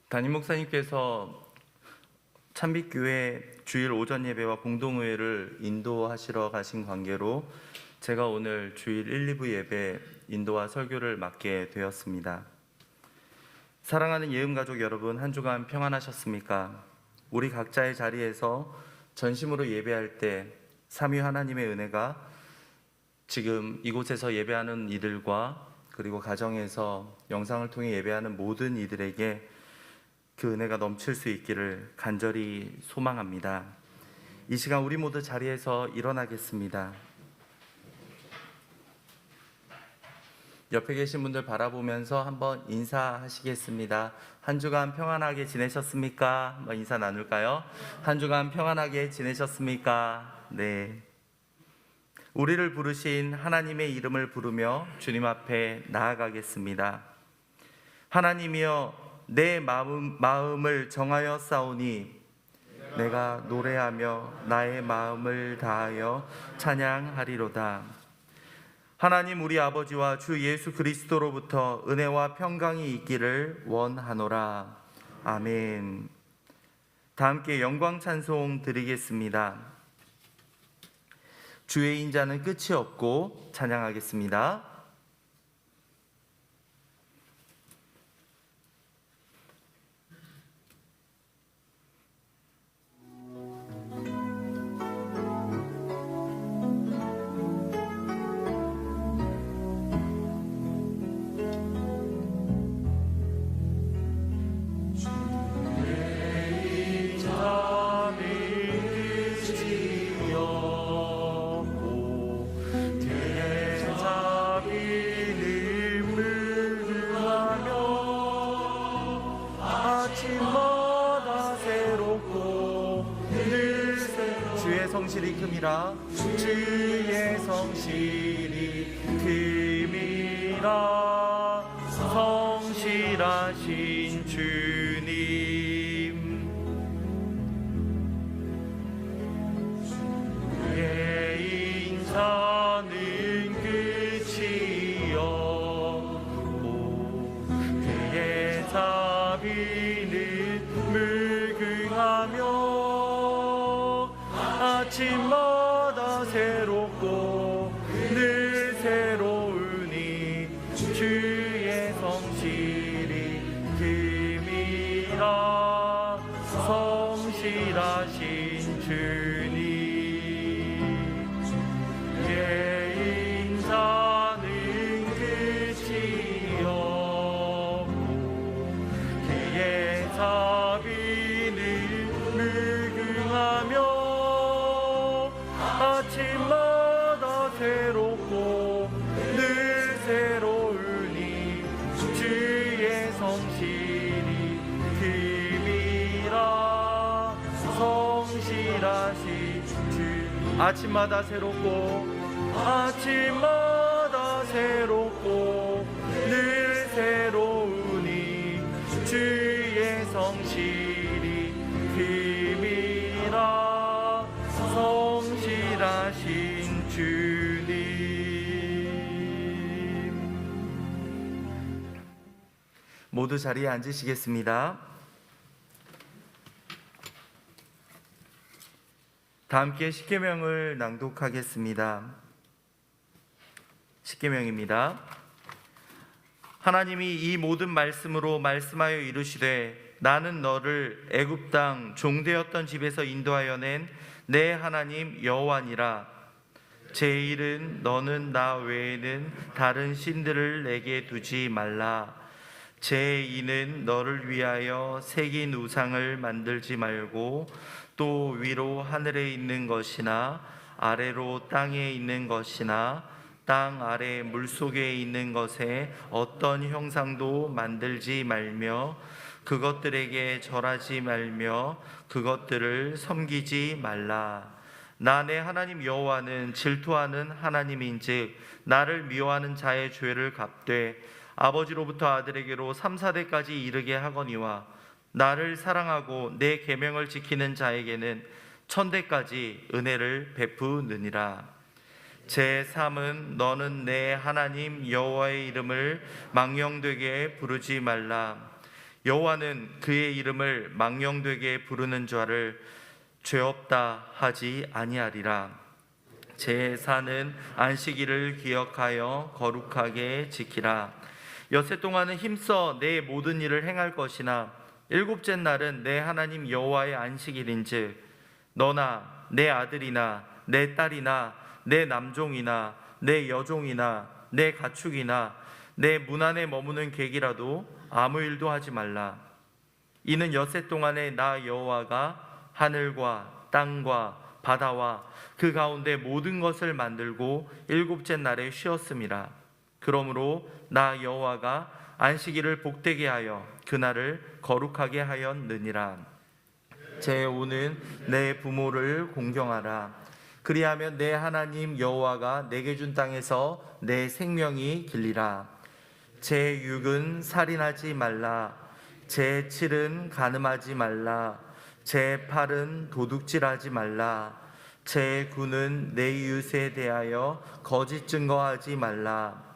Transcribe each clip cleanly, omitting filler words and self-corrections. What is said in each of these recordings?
담임 목사님께서 찬빛교회 주일 오전 예배와 공동의회를 인도하시러 가신 관계로 제가 오늘 주일 1, 2부 예배 인도와 설교를 맡게 되었습니다. 사랑하는 예음가족 여러분, 한 주간 평안하셨습니까? 우리 각자의 자리에서 전심으로 예배할 때 삼위 하나님의 은혜가 지금 이곳에서 예배하는 이들과 그리고 가정에서 영상을 통해 예배하는 모든 이들에게 그 은혜가 넘칠 수 있기를 간절히 소망합니다. 이 시간 우리 모두 자리에서 일어나겠습니다. 옆에 계신 분들 바라보면서 한번 인사하시겠습니다. 한 주간 평안하게 지내셨습니까? 한번 인사 나눌까요? 한 주간 평안하게 지내셨습니까? 네. 우리를 부르신 하나님의 이름을 부르며 주님 앞에 나아가겠습니다. 하나님이여, 내 마음을 정하여 싸우니 내가 노래하며 나의 마음을 다하여 찬양하리로다. 하나님 우리 아버지와 주 예수 그리스도로부터 은혜와 평강이 있기를 원하노라. 아멘. 다 함께 영광 찬송 드리겠습니다. 주의 인자는 끝이 없고 찬양하겠습니다. 성실이 큼이라 주의 성실이 큼이라 성실하신 주님 주의 인자는 끝이 없고 그의 자비는 무궁하며 아침마다 새롭고 늘 새로우니 주의 성실이 큼이라 성실하신 주님 주의 인자는 끝이 없고 그의 자비는 무궁하며 아침마다 새롭고 늘 새로우니 주의 성실이 큼이라 성실하신 주 아침마다 새롭고 늘 새로우니 주의 성실이 큼이라 성실하신 주님. 모두 자리에 앉으시겠습니다. 다 함께 십계명을 낭독하겠습니다. 십계명입니다. 하나님이 이 모든 말씀으로 말씀하여 이르시되 나는 너를 애굽 땅 종되었던 집에서 인도하여 낸 내 하나님 여호와니라. 제1은 너는 나 외에는 다른 신들을 내게 두지 말라. 제2는 너를 위하여 새긴 우상을 만들지 말고 또 위로 하늘에 있는 것이나 아래로 땅에 있는 것이나 땅 아래 물속에 있는 것에 어떤 형상도 만들지 말며 그것들에게 절하지 말며 그것들을 섬기지 말라. 나 내 하나님 여호와는 질투하는 하나님인즉 나를 미워하는 자의 죄를 갚되 아버지로부터 아들에게로 3, 4대까지 이르게 하거니와 나를 사랑하고 내 계명을 지키는 자에게는 1000대까지 은혜를 베푸느니라. 제3은 너는 내 하나님 여호와의 이름을 망령되게 부르지 말라. 여호와는 그의 이름을 망령되게 부르는 자를 죄 없다 하지 아니하리라. 제4는 안식일을 기억하여 거룩하게 지키라. 엿새 동안은 힘써 내 모든 일을 행할 것이나 일곱째 날은 내 하나님 여호와의 안식일인즉 너나 내 아들이나 내 딸이나 내 남종이나 내 여종이나 내 가축이나 내 문 안에 머무는 객이라도 아무 일도 하지 말라. 이는 엿새 동안에 나 여호와가 하늘과 땅과 바다와 그 가운데 모든 것을 만들고 일곱째 날에 쉬었음이라. 그러므로 나 여호와가 안식일을 복되게 하여 그날을 거룩하게 하였느니라. 제5는 내 부모를 공경하라. 그리하면 내 하나님 여호와가 내게 준 땅에서 내 생명이 길리라. 제6은 살인하지 말라. 제7은 간음하지 말라. 제8은 도둑질하지 말라. 제9는 내 이웃에 대하여 거짓 증거하지 말라.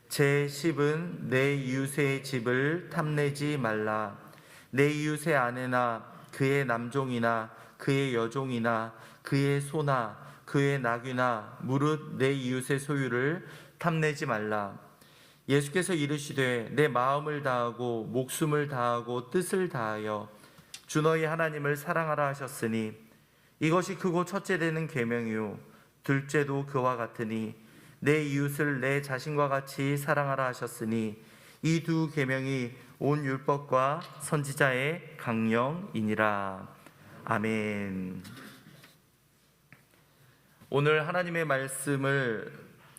제10은 내 이웃의 집을 탐내지 말라. 내 이웃의 아내나 그의 남종이나 그의 여종이나 그의 소나 그의 나귀나 무릇 내 이웃의 소유를 탐내지 말라. 예수께서 이르시되 내 마음을 다하고 목숨을 다하고 뜻을 다하여 주 너희 하나님을 사랑하라 하셨으니 이것이 크고 첫째 되는 계명이요 둘째도 그와 같으니 내 이웃을 내 자신과 같이 사랑하라 하셨으니 이 두 계명이 온 율법과 선지자의 강령이니라. 아멘. 오늘 하나님의 말씀을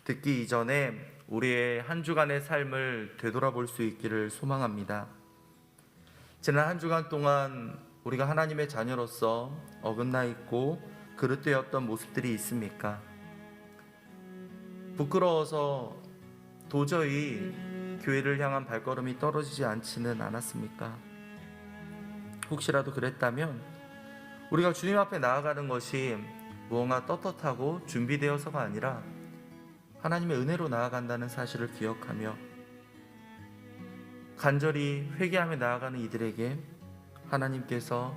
듣기 이전에 우리의 한 주간의 삶을 되돌아볼 수 있기를 소망합니다. 지난 한 주간 동안 우리가 하나님의 자녀로서 어긋나 있고 그릇되었던 모습들이 있습니까? 부끄러워서 도저히 교회를 향한 발걸음이 떨어지지 않지는 않았습니까? 혹시라도 그랬다면 우리가 주님 앞에 나아가는 것이 무언가 떳떳하고 준비되어서가 아니라 하나님의 은혜로 나아간다는 사실을 기억하며 간절히 회개하며 나아가는 이들에게 하나님께서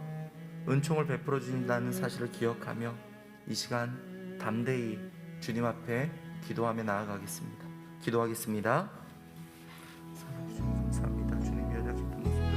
은총을 베풀어 주신다는 사실을 기억하며 이 시간 담대히 주님 앞에 기도하며 나아가겠습니다. 기도하겠습니다. 사랑해 주님 감사합니다. 주님 연약했던 모습들을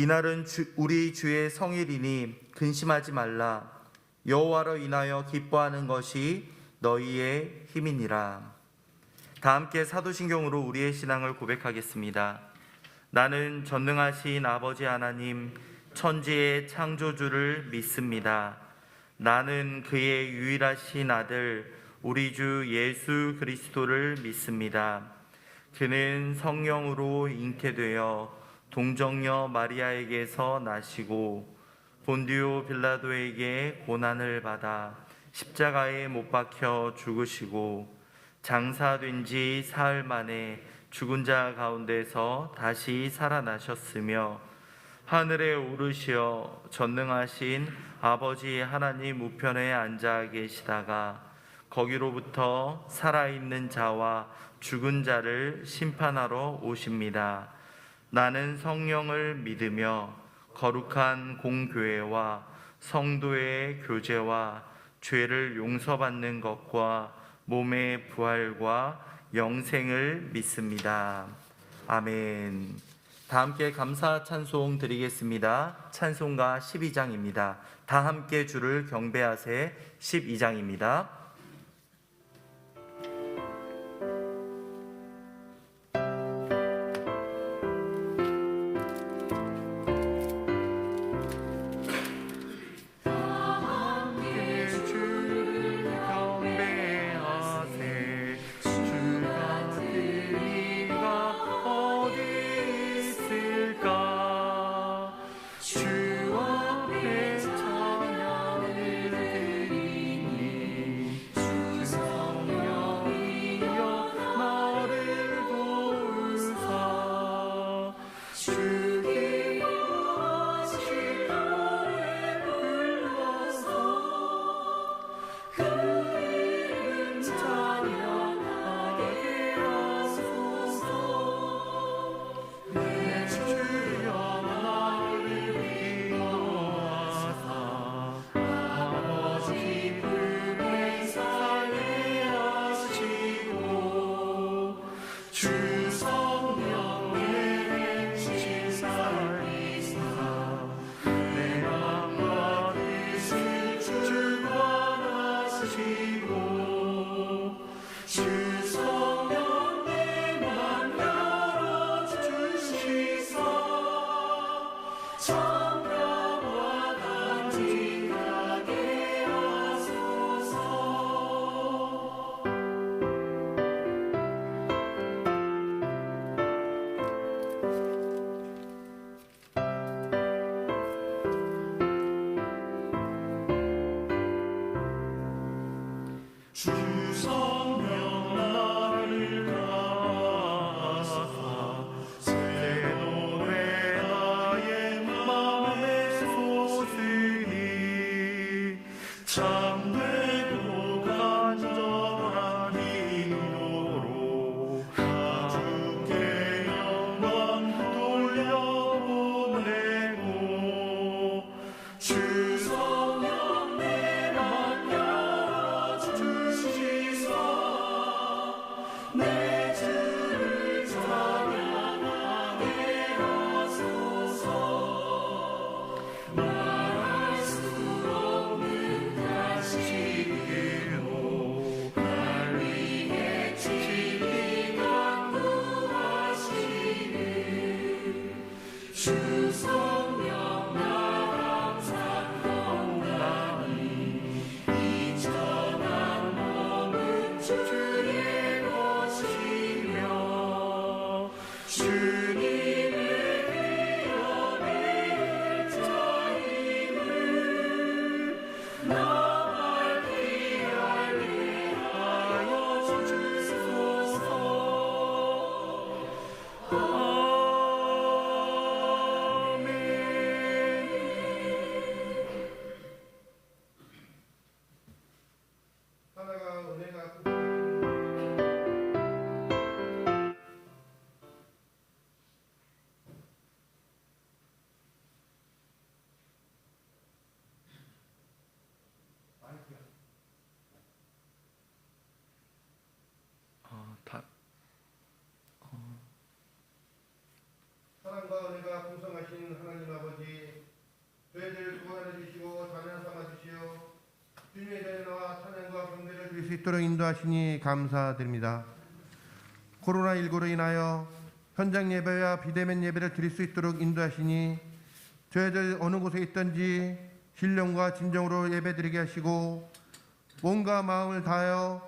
이날은 우리 주의 성일이니 근심하지 말라. 여호와로 인하여 기뻐하는 것이 너희의 힘이니라. 다 함께 사도신경으로 우리의 신앙을 고백하겠습니다. 나는 전능하신 아버지 하나님 천지의 창조주를 믿습니다. 나는 그의 유일하신 아들 우리 주 예수 그리스도를 믿습니다. 그는 성령으로 잉태되어 동정녀 마리아에게서 나시고 본디오 빌라도에게 고난을 받아 십자가에 못 박혀 죽으시고 장사된 지 사흘 만에 죽은 자 가운데서 다시 살아나셨으며 하늘에 오르시어 전능하신 아버지 하나님 우편에 앉아 계시다가 거기로부터 살아있는 자와 죽은 자를 심판하러 오십니다. 나는 성령을 믿으며 거룩한 공교회와 성도의 교제와 죄를 용서받는 것과 몸의 부활과 영생을 믿습니다. 아멘. 다 함께 감사 찬송 드리겠습니다. 찬송가 12장입니다. 다 함께 주를 경배하세 12장입니다. 사랑과 은혜가 풍성하신 하나님 아버지, 저희들 구원해 주시고 자녀 삼아 주시어 주님의 자리에 나와 찬양과 경배를 드릴 수 있도록 인도하시니 감사드립니다. 코로나19로 인하여 현장 예배와 비대면 예배를 드릴 수 있도록 인도하시니 저희들 어느 곳에 있든지 신령과 진정으로 예배드리게 하시고 몸과 마음을 다하여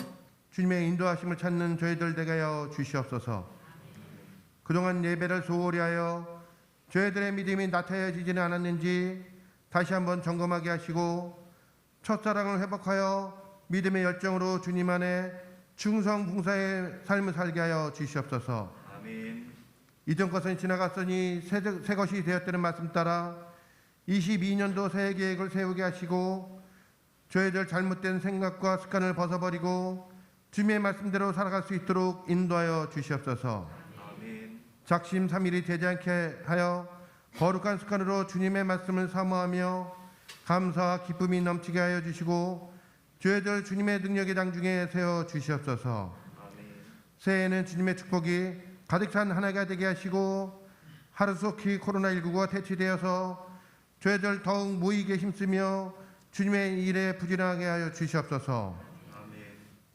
주님의 인도하심을 찾는 저희들 되게 하여 주시옵소서. 그동안 예배를 소홀히 하여 저희들의 믿음이 나타나지지는 않았는지 다시 한번 점검하게 하시고 첫사랑을 회복하여 믿음의 열정으로 주님 안에 충성 봉사의 삶을 살게 하여 주시옵소서. 아멘. 이전 것은 지나갔으니 새 것이 되었다는 말씀 따라 22년도 새해 계획을 세우게 하시고 저희들 잘못된 생각과 습관을 벗어버리고 주님의 말씀대로 살아갈 수 있도록 인도하여 주시옵소서. 아멘. 작심 삼일이 되지 않게 하여 거룩한 습관으로 주님의 말씀을 사모하며 감사와 기쁨이 넘치게 하여 주시고 저희들 주님의 능력의 당중에 세워 주시옵소서. 새해에는 주님의 축복이 가득 찬 한 해가 되게 하시고 하루속히 코로나19가 퇴치되어서 저희들 더욱 모이게 힘쓰며 주님의 일에 부지런하게 하여 주시옵소서.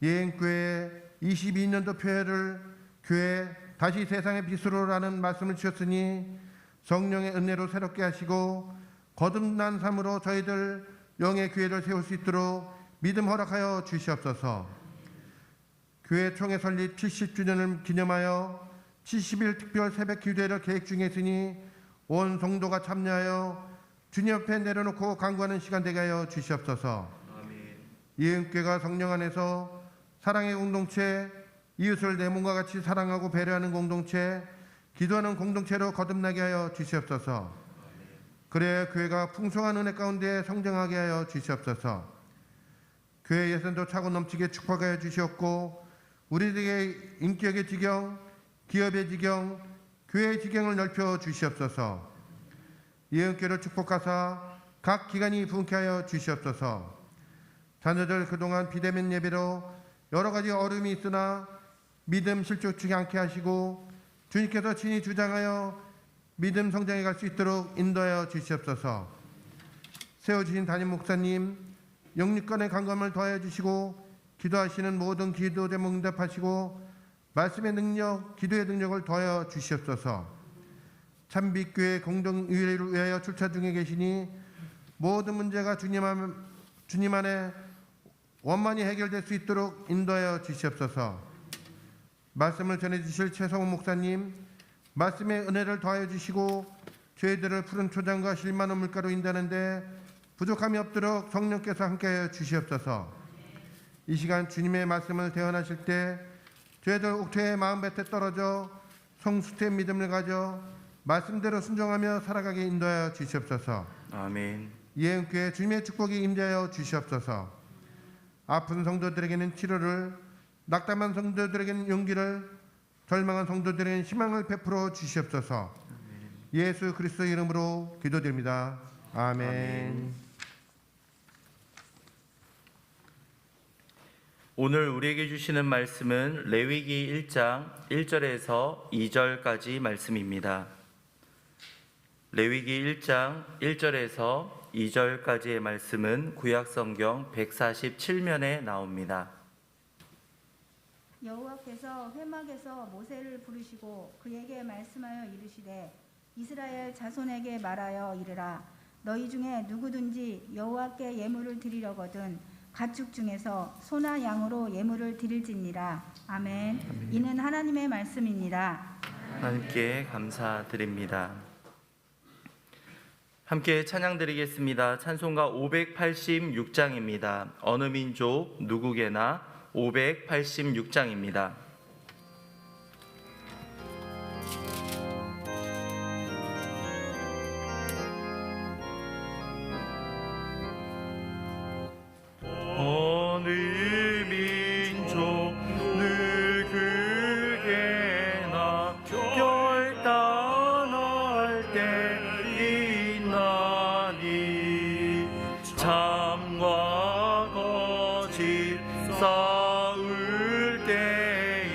예행교회 22년도 표회를 교회 다시 세상의 빛으로라는 말씀을 주셨으니 성령의 은혜로 새롭게 하시고 거듭난 삶으로 저희들 영의 교회를 세울 수 있도록 믿음 허락하여 주시옵소서. 교회 총회 설립 70주년을 기념하여 70일 특별 새벽 기도회를 계획 중에 있으니 온 성도가 참여하여 주님 앞에 내려놓고 간구하는 시간 되게 하여 주시옵소서. 예은교회가 성령 안에서 사랑의 공동체, 이웃을 내 몸과 같이 사랑하고 배려하는 공동체, 기도하는 공동체로 거듭나게 하여 주시옵소서. 그래야 교회가 풍성한 은혜 가운데 성장하게 하여 주시옵소서. 교회 예산도 차고 넘치게 축복하여 주시옵고 우리들에게 인격의 지경, 기업의 지경, 교회의 지경을 넓혀 주시옵소서. 예언교회를 축복하사 각 기관이 부흥케 하여 주시옵소서. 자녀들 그동안 비대면 예배로 여러 가지 어려움이 있으나 믿음 실족치지 않게 하시고 주님께서 친히 주장하여 믿음 성장해 갈 수 있도록 인도하여 주시옵소서. 세워주신 담임 목사님 영육간의 강건을 더하여 주시고 기도하시는 모든 기도 제목 응답하시고 말씀의 능력, 기도의 능력을 더하여 주시옵소서. 참빛교회 공동의회를 위하여 출차 중에 계시니 모든 문제가 주님 안에 원만히 해결될 수 있도록 인도하여 주시옵소서. 말씀을 전해주실 최성훈 목사님 말씀의 은혜를 더하여 주시고 저희들을 푸른 초장과 실만한 물가로 인도하는데 부족함이 없도록 성령께서 함께하여 주시옵소서. 이 시간 주님의 말씀을 대언하실 때 저희들 옥토의 마음 뱉에 떨어져 성수태의 믿음을 가져 말씀대로 순종하며 살아가게 인도하여 주시옵소서. 아멘. 예은교회 주님의 축복이 임재하여 주시옵소서. 아픈 성도들에게는 치료를, 낙담한 성도들에게는 용기를, 절망한 성도들에게는 희망을 베풀어 주시옵소서. 예수 그리스도 이름으로 기도드립니다. 아멘. 오늘 우리에게 주시는 말씀은 레위기 1장 1절에서 2절까지 말씀입니다. 레위기 1장 1절에서 2절까지의 말씀은 구약성경 147면에 나옵니다. 여호와께서 회막에서 모세를 부르시고 그에게 말씀하여 이르시되 이스라엘 자손에게 말하여 이르라. 너희 중에 누구든지 여호와께 예물을 드리려거든 가축 중에서 소나 양으로 예물을 드릴지니라. 아멘. 이는 하나님의 말씀입니다. 하나님께 감사드립니다. 함께 찬양드리겠습니다. 찬송가 586장입니다. 어느 민족 누구게나 586장입니다. 어느 민족 누구게나 결단할 때 있나니 참과 거짓 싸울 때에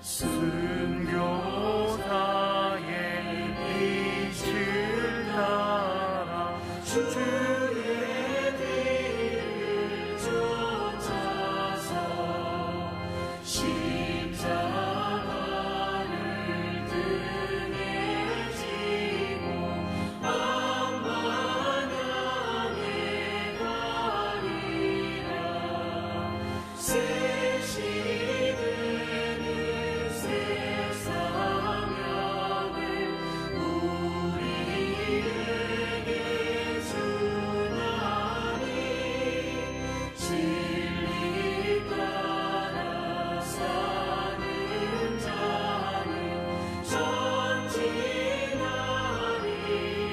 순교사의 빛을 따라 주의 뒤를 쫓아서 십자가를 등에 지고 암만 향해 가리라. 새 시대는 새 사명을 우리에게 주나니 진리 따라 사는 자는 전진하리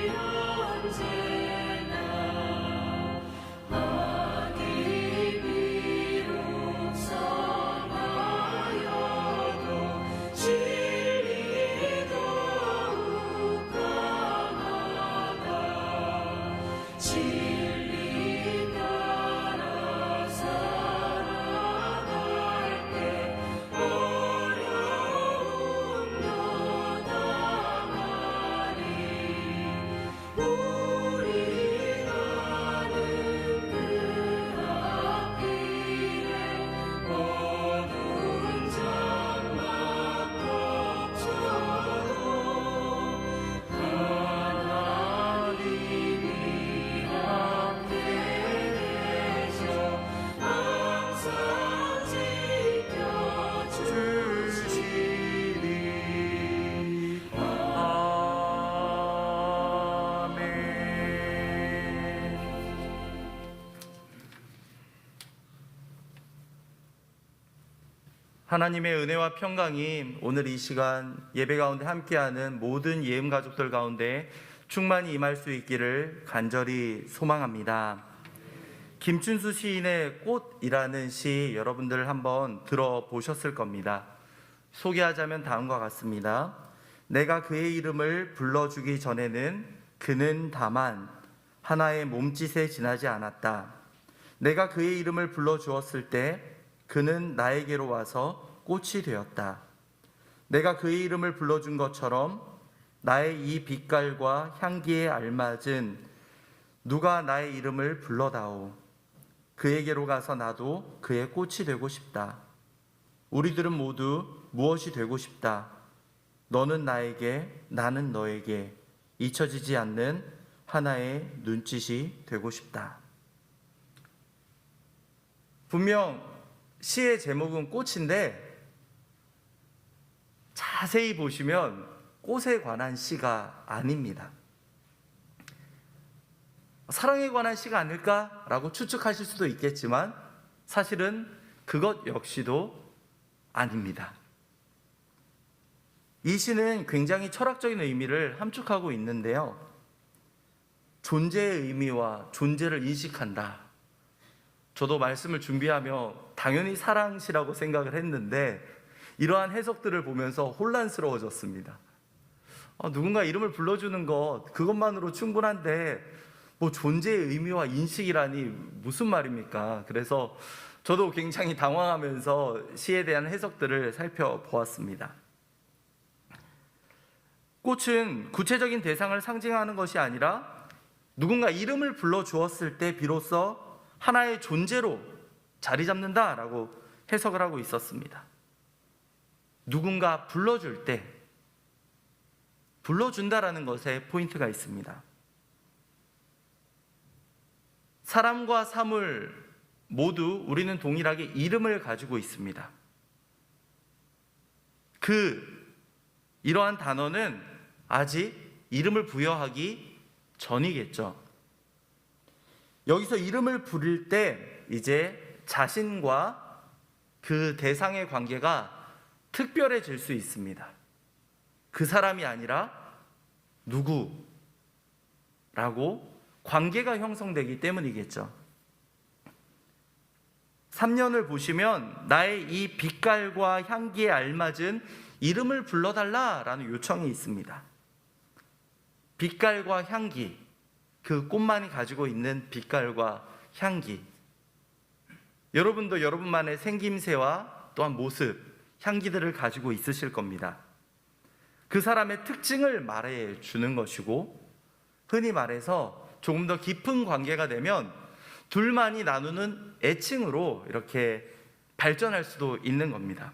언제나. 악이 비록 성하여도 진리 더욱 강하다. 진리 따라 살아갈 때 어려움도 당하리. 우리 가는 그 앞길에 어두운 장막 덮쳐도 하나님이 함께 계셔 항상 지켜주시리. 아멘. 하나님의 은혜와 평강이 오늘 이 시간 예배 가운데 함께하는 모든 예음 가족들 가운데 충만히 임할 수 있기를 간절히 소망합니다. 김춘수 시인의 꽃이라는 시 여러분들 한번 들어보셨을 겁니다. 소개하자면 다음과 같습니다. 내가 그의 이름을 불러주기 전에는 그는 다만 하나의 몸짓에 지나지 않았다. 내가 그의 이름을 불러주었을 때 그는 나에게로 와서 꽃이 되었다. 내가 그의 이름을 불러준 것처럼 나의 이 빛깔과 향기에 알맞은 누가 나의 이름을 불러다오. 그에게로 가서 나도 그의 꽃이 되고 싶다. 우리들은 모두 무엇이 되고 싶다. 너는 나에게, 나는 너에게 잊혀지지 않는 하나의 눈짓이 되고 싶다. 분명 시의 제목은 꽃인데 자세히 보시면 꽃에 관한 시가 아닙니다. 사랑에 관한 시가 아닐까라고 추측하실 수도 있겠지만 사실은 그것 역시도 아닙니다. 이 시는 굉장히 철학적인 의미를 함축하고 있는데요. 존재의 의미와 존재를 인식한다. 저도 말씀을 준비하며 당연히 사랑시라고 생각을 했는데 이러한 해석들을 보면서 혼란스러워졌습니다. 누군가 이름을 불러주는 것 그것만으로 충분한데 뭐 존재의 의미와 인식이라니 무슨 말입니까? 그래서 저도 굉장히 당황하면서 시에 대한 해석들을 살펴보았습니다. 꽃은 구체적인 대상을 상징하는 것이 아니라 누군가 이름을 불러주었을 때 비로소 하나의 존재로 자리 잡는다라고 해석을 하고 있었습니다. 누군가 불러줄 때 불러준다라는 것에 포인트가 있습니다. 사람과 사물 모두 우리는 동일하게 이름을 가지고 있습니다. 이러한 단어는 아직 이름을 부여하기 전이겠죠. 여기서 이름을 부를 때 이제 자신과 그 대상의 관계가 특별해질 수 있습니다. 그 사람이 아니라 누구라고 관계가 형성되기 때문이겠죠. 3년을 보시면 나의 이 빛깔과 향기에 알맞은 이름을 불러달라라는 요청이 있습니다. 빛깔과 향기, 그 꽃만이 가지고 있는 빛깔과 향기, 여러분도 여러분만의 생김새와 또한 모습, 향기들을 가지고 있으실 겁니다. 그 사람의 특징을 말해 주는 것이고, 흔히 말해서 조금 더 깊은 관계가 되면 둘만이 나누는 애칭으로 이렇게 발전할 수도 있는 겁니다.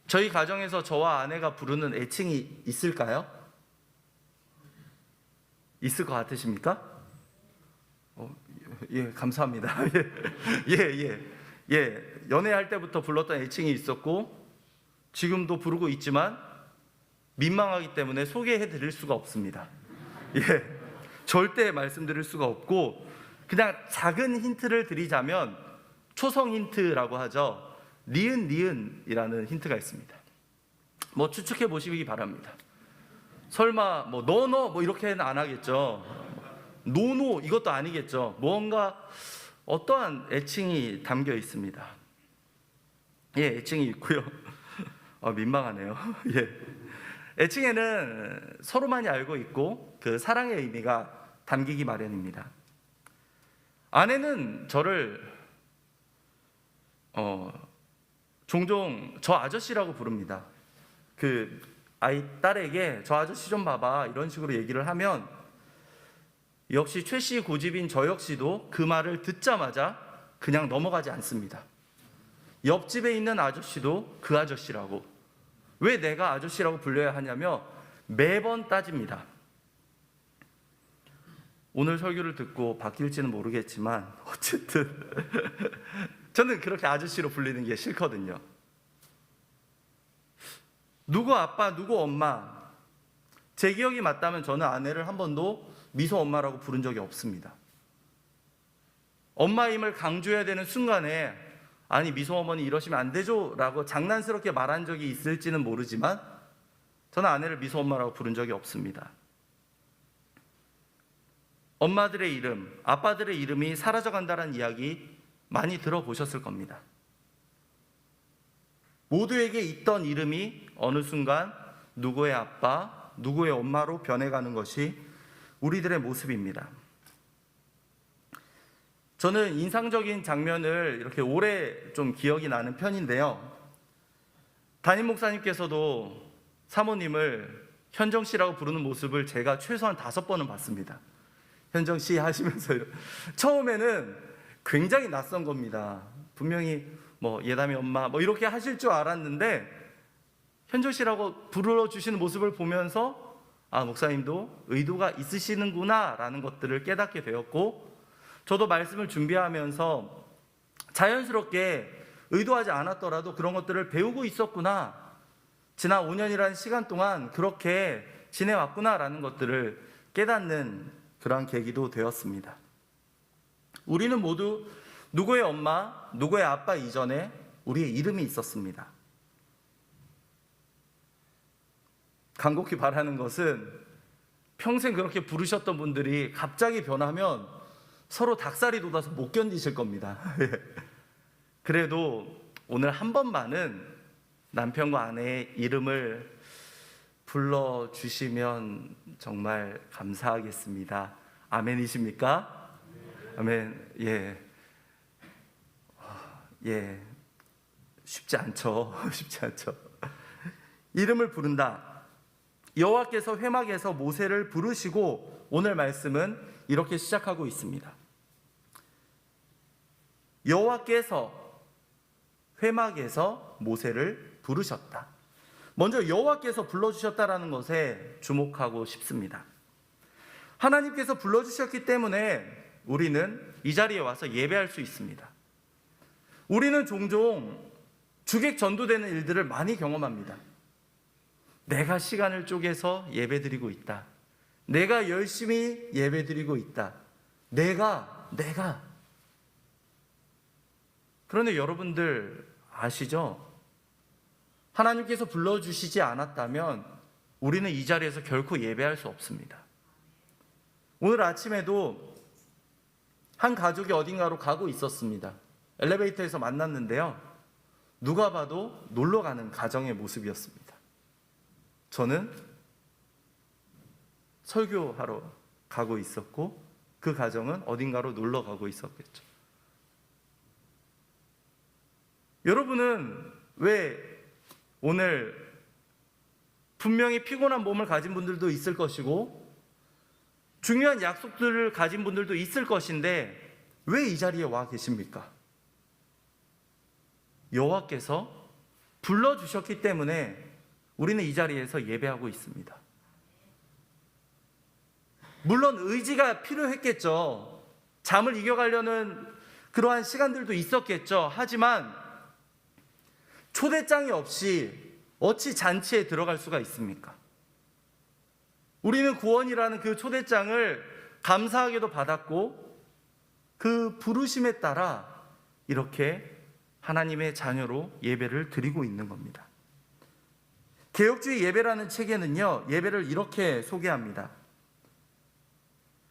저희 가정에서 저와 아내가 부르는 애칭이 있을까요? 있을 것 같으십니까? 예, 감사합니다. 연애할 때부터 불렀던 애칭이 있었고 지금도 부르고 있지만 민망하기 때문에 소개해 드릴 수가 없습니다. 절대 말씀드릴 수가 없고, 그냥 작은 힌트를 드리자면 초성 힌트라고 하죠. 니은이라는 힌트가 있습니다. 추측해 보시기 바랍니다. 설마 너 이렇게는 안 하겠죠. 노노 이것도 아니겠죠. 뭔가 어떠한 애칭이 담겨 있습니다. 애칭이 있고요. 민망하네요. 애칭에는 서로만이 알고 있고 그 사랑의 의미가 담기기 마련입니다. 아내는 저를 종종 저 아저씨라고 부릅니다. 그 딸에게 저 아저씨 좀 봐봐 이런 식으로 얘기를 하면, 역시 최씨 고집인 저 역시도 그 말을 듣자마자 그냥 넘어가지 않습니다. 옆집에 있는 아저씨도 그 아저씨라고, 왜 내가 아저씨라고 불려야 하냐며 매번 따집니다. 오늘 설교를 듣고 바뀔지는 모르겠지만 어쨌든 저는 그렇게 아저씨로 불리는 게 싫거든요. 누구 아빠, 누구 엄마, 제 기억이 맞다면 저는 아내를 한 번도 미소 엄마라고 부른 적이 없습니다. 엄마임을 강조해야 되는 순간에 아니 미소 어머니 이러시면 안 되죠 라고 장난스럽게 말한 적이 있을지는 모르지만 저는 아내를 미소 엄마라고 부른 적이 없습니다. 엄마들의 이름, 아빠들의 이름이 사라져간다는 이야기 많이 들어보셨을 겁니다. 모두에게 있던 이름이 어느 순간 누구의 아빠, 누구의 엄마로 변해가는 것이 우리들의 모습입니다. 저는 인상적인 장면을 이렇게 오래 좀 기억이 나는 편인데요. 담임 목사님께서도 사모님을 현정 씨라고 부르는 모습을 제가 최소한 5번은 봤습니다. 현정 씨 하시면서 처음에는 굉장히 낯선 겁니다. 분명히 예담이 엄마 이렇게 하실 줄 알았는데 현정 씨라고 불러주시는 모습을 보면서 목사님도 의도가 있으시는구나 라는 것들을 깨닫게 되었고, 저도 말씀을 준비하면서 자연스럽게 의도하지 않았더라도 그런 것들을 배우고 있었구나, 지난 5년이라는 시간 동안 그렇게 지내왔구나 라는 것들을 깨닫는 그러한 계기도 되었습니다. 우리는 모두 누구의 엄마, 누구의 아빠 이전에 우리의 이름이 있었습니다. 간곡히 바라는 것은 평생 그렇게 부르셨던 분들이 갑자기 변하면 서로 닭살이 돋아서 못 견디실 겁니다. 그래도 오늘 한 번만은 남편과 아내의 이름을 불러주시면 정말 감사하겠습니다. 아멘이십니까? 아멘. 쉽지 않죠. 쉽지 않죠. 이름을 부른다. 여호와께서 회막에서 모세를 부르시고, 오늘 말씀은 이렇게 시작하고 있습니다. 여호와께서 회막에서 모세를 부르셨다. 먼저 여호와께서 불러주셨다라는 것에 주목하고 싶습니다. 하나님께서 불러주셨기 때문에 우리는 이 자리에 와서 예배할 수 있습니다. 우리는 종종 주객 전도되는 일들을 많이 경험합니다. 내가 시간을 쪼개서 예배드리고 있다. 내가 열심히 예배드리고 있다. 내가. 그런데 여러분들 아시죠? 하나님께서 불러주시지 않았다면 우리는 이 자리에서 결코 예배할 수 없습니다. 오늘 아침에도 한 가족이 어딘가로 가고 있었습니다. 엘리베이터에서 만났는데요, 누가 봐도 놀러 가는 가정의 모습이었습니다. 저는 설교하러 가고 있었고 그 가정은 어딘가로 놀러 가고 있었겠죠. 여러분은 왜 오늘 분명히 피곤한 몸을 가진 분들도 있을 것이고 중요한 약속들을 가진 분들도 있을 것인데 왜 이 자리에 와 계십니까? 여호와께서 불러주셨기 때문에 우리는 이 자리에서 예배하고 있습니다. 물론 의지가 필요했겠죠. 잠을 이겨가려는 그러한 시간들도 있었겠죠. 하지만 초대장이 없이 어찌 잔치에 들어갈 수가 있습니까? 우리는 구원이라는 그 초대장을 감사하게도 받았고 그 부르심에 따라 이렇게 하나님의 자녀로 예배를 드리고 있는 겁니다. 개혁주의 예배라는 책에는요, 예배를 이렇게 소개합니다.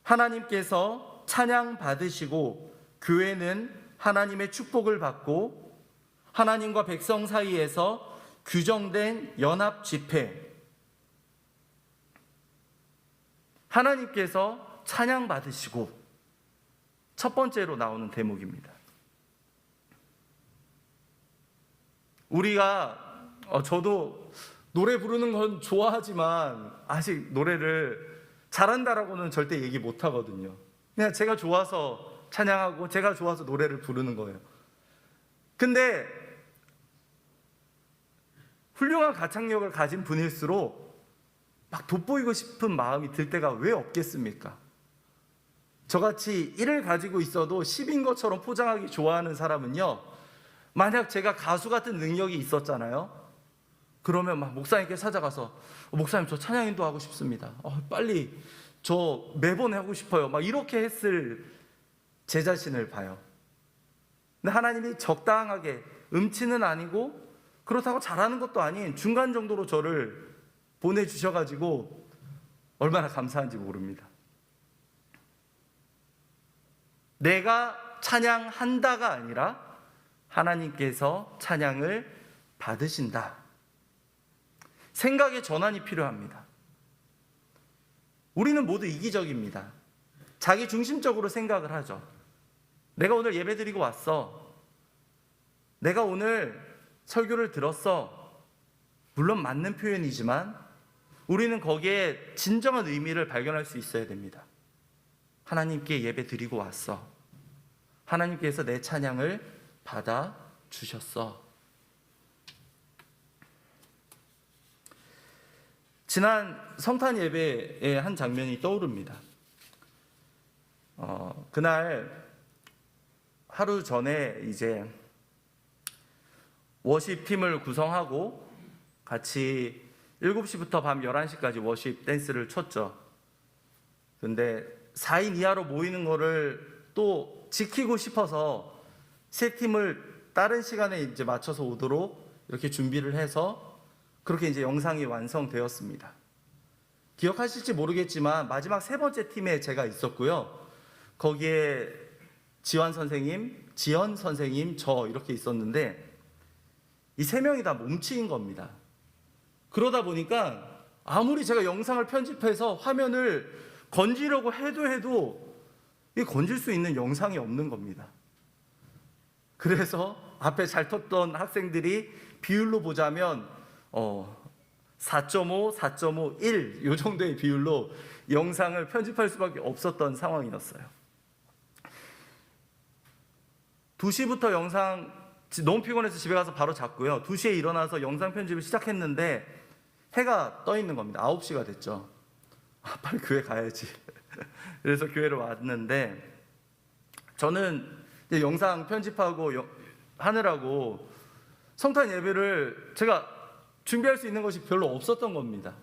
하나님께서 찬양 받으시고 교회는 하나님의 축복을 받고 하나님과 백성 사이에서 규정된 연합 집회. 하나님께서 찬양 받으시고 첫 번째로 나오는 대목입니다. 우리가 저도 노래 부르는 건 좋아하지만 아직 노래를 잘한다라고는 절대 얘기 못 하거든요. 그냥 제가 좋아서 찬양하고 제가 좋아서 노래를 부르는 거예요. 근데 훌륭한 가창력을 가진 분일수록 막 돋보이고 싶은 마음이 들 때가 왜 없겠습니까? 저같이 1을 가지고 있어도 10인 것처럼 포장하기 좋아하는 사람은요, 만약 제가 가수 같은 능력이 있었잖아요, 그러면 막 목사님께 찾아가서 목사님 저 찬양 인도하고 싶습니다. 빨리 저 매번 하고 싶어요. 막 이렇게 했을 제 자신을 봐요. 근데 하나님이 적당하게 음치는 아니고 그렇다고 잘하는 것도 아닌 중간 정도로 저를 보내주셔가지고 얼마나 감사한지 모릅니다. 내가 찬양한다가 아니라 하나님께서 찬양을 받으신다. 생각의 전환이 필요합니다. 우리는 모두 이기적입니다. 자기 중심적으로 생각을 하죠. 내가 오늘 예배드리고 왔어. 내가 오늘 설교를 들었어. 물론 맞는 표현이지만 우리는 거기에 진정한 의미를 발견할 수 있어야 됩니다. 하나님께 예배드리고 왔어. 하나님께서 내 찬양을 받아 주셨어. 지난 성탄 예배의 한 장면이 떠오릅니다. 그날 하루 전에 이제 워십 팀을 구성하고 같이 7시부터 밤 11시까지 워십 댄스를 췄죠. 근데 4인 이하로 모이는 거를 또 지키고 싶어서 세 팀을 다른 시간에 이제 맞춰서 오도록 이렇게 준비를 해서 그렇게 이제 영상이 완성되었습니다. 기억하실지 모르겠지만 마지막 세 번째 팀에 제가 있었고요. 거기에 지환 선생님, 지연 선생님, 저 이렇게 있었는데 이 세 명이 다 몸치인 겁니다. 그러다 보니까 아무리 제가 영상을 편집해서 화면을 건지려고 해도 이 건질 수 있는 영상이 없는 겁니다. 그래서 앞에 잘 텄던 학생들이 비율로 보자면 4.5, 4.5, 1 이 정도의 비율로 영상을 편집할 수밖에 없었던 상황이었어요. 2시부터 영상 너무 피곤해서 집에 가서 바로 잤고요. 2시에 일어나서 영상 편집을 시작했는데 해가 떠 있는 겁니다. 9시가 됐죠. 빨리 교회 가야지. 그래서 교회를 왔는데 저는 이제 영상 편집하고 하느라고 성탄 예배를 제가 준비할 수 있는 것이 별로 없었던 겁니다.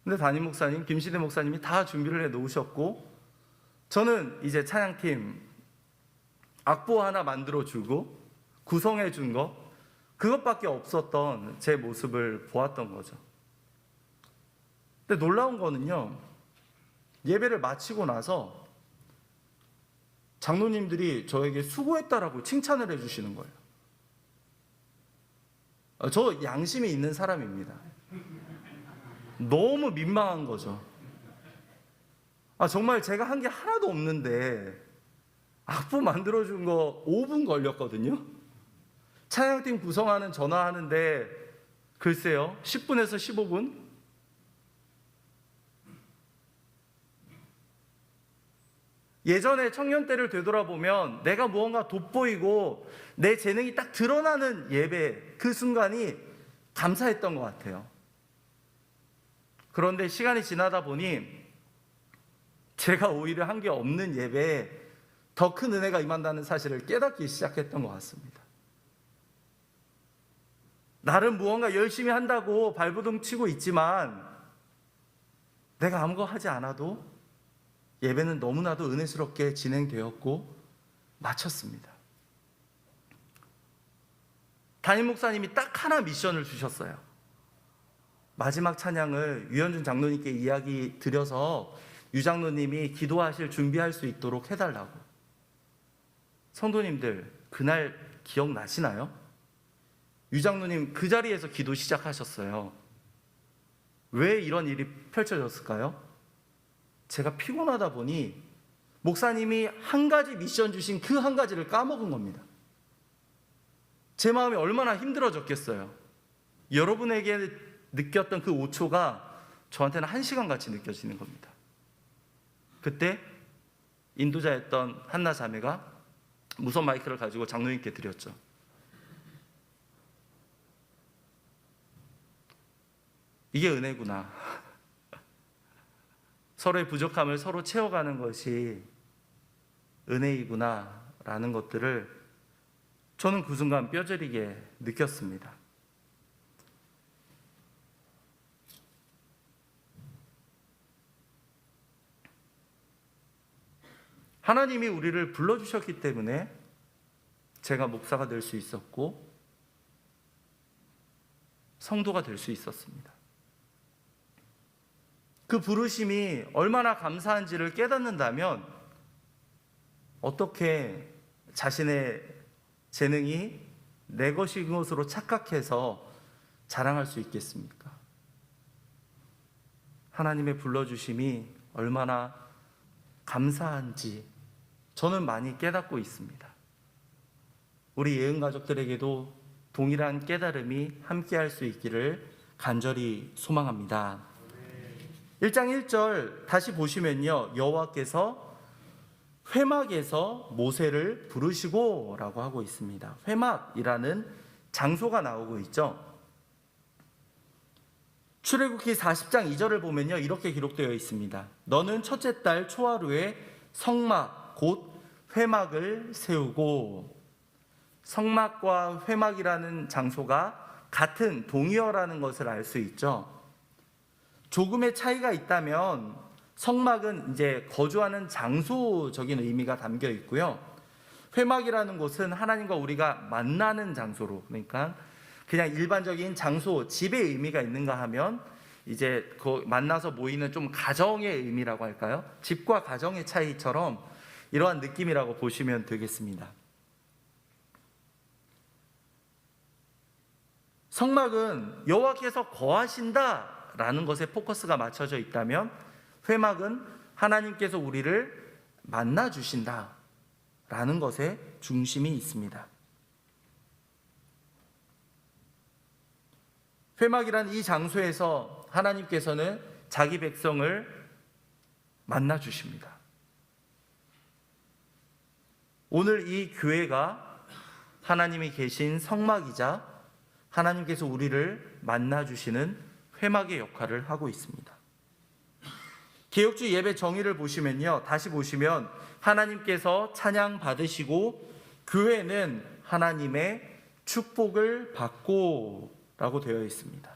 근데 담임 목사님, 김시대 목사님이 다 준비를 해 놓으셨고 저는 이제 찬양팀 악보 하나 만들어 주고 구성해 준 거 그것밖에 없었던 제 모습을 보았던 거죠. 근데 놀라운 거는요, 예배를 마치고 나서 장로님들이 저에게 수고했다라고 칭찬을 해주시는 거예요. 저 양심이 있는 사람입니다. 너무 민망한 거죠. 정말 제가 한 게 하나도 없는데 악보 만들어준 거 5분 걸렸거든요. 찬양팀 구성하는 전화하는데 글쎄요, 10분에서 15분? 예전에 청년 때를 되돌아보면 내가 무언가 돋보이고 내 재능이 딱 드러나는 예배, 그 순간이 감사했던 것 같아요. 그런데 시간이 지나다 보니 제가 오히려 한 게 없는 예배에 더 큰 은혜가 임한다는 사실을 깨닫기 시작했던 것 같습니다. 나름 무언가 열심히 한다고 발버둥 치고 있지만 내가 아무것도 하지 않아도 예배는 너무나도 은혜스럽게 진행되었고 마쳤습니다. 담임 목사님이 딱 하나 미션을 주셨어요. 마지막 찬양을 유현준 장로님께 이야기 드려서 유 장로님이 기도하실 준비할 수 있도록 해달라고. 성도님들, 그날 기억나시나요? 유 장로님 그 자리에서 기도 시작하셨어요. 왜 이런 일이 펼쳐졌을까요? 제가 피곤하다 보니 목사님이 한 가지 미션 주신 그 한 가지를 까먹은 겁니다. 제 마음이 얼마나 힘들어졌겠어요. 여러분에게 느꼈던 그 5초가 저한테는 1시간 같이 느껴지는 겁니다. 그때 인도자였던 한나 자매가 무선 마이크를 가지고 장로님께 드렸죠. 이게 은혜구나. 서로의 부족함을 서로 채워가는 것이 은혜이구나 라는 것들을 저는 그 순간 뼈저리게 느꼈습니다. 하나님이 우리를 불러주셨기 때문에 제가 목사가 될 수 있었고 성도가 될 수 있었습니다. 그 부르심이 얼마나 감사한지를 깨닫는다면 어떻게 자신의 재능이 내 것인 것으로 착각해서 자랑할 수 있겠습니까? 하나님의 불러주심이 얼마나 감사한지 저는 많이 깨닫고 있습니다. 우리 예은가족들에게도 동일한 깨달음이 함께할 수 있기를 간절히 소망합니다. 1장 1절 다시 보시면요, 여호와께서 회막에서 모세를 부르시고 라고 하고 있습니다. 회막이라는 장소가 나오고 있죠. 출애굽기 40장 2절을 보면요, 이렇게 기록되어 있습니다. 너는 첫째 달 초하루에 성막 곧 회막을 세우고. 성막과 회막이라는 장소가 같은 동의어라는 것을 알 수 있죠. 조금의 차이가 있다면 성막은 이제 거주하는 장소적인 의미가 담겨 있고요. 회막이라는 곳은 하나님과 우리가 만나는 장소로, 그러니까 그냥 일반적인 장소, 집의 의미가 있는가 하면 이제 그 만나서 모이는 좀 가정의 의미라고 할까요? 집과 가정의 차이처럼 이러한 느낌이라고 보시면 되겠습니다. 성막은 여호와께서 거하신다라는 것에 포커스가 맞춰져 있다면 회막은 하나님께서 우리를 만나 주신다라는 것에 중심이 있습니다. 회막이란 이 장소에서 하나님께서는 자기 백성을 만나 주십니다. 오늘 이 교회가 하나님이 계신 성막이자 하나님께서 우리를 만나 주시는 회막의 역할을 하고 있습니다. 개혁주의 예배 정의를 보시면요, 다시 보시면 하나님께서 찬양 받으시고 교회는 하나님의 축복을 받고 라고 되어 있습니다.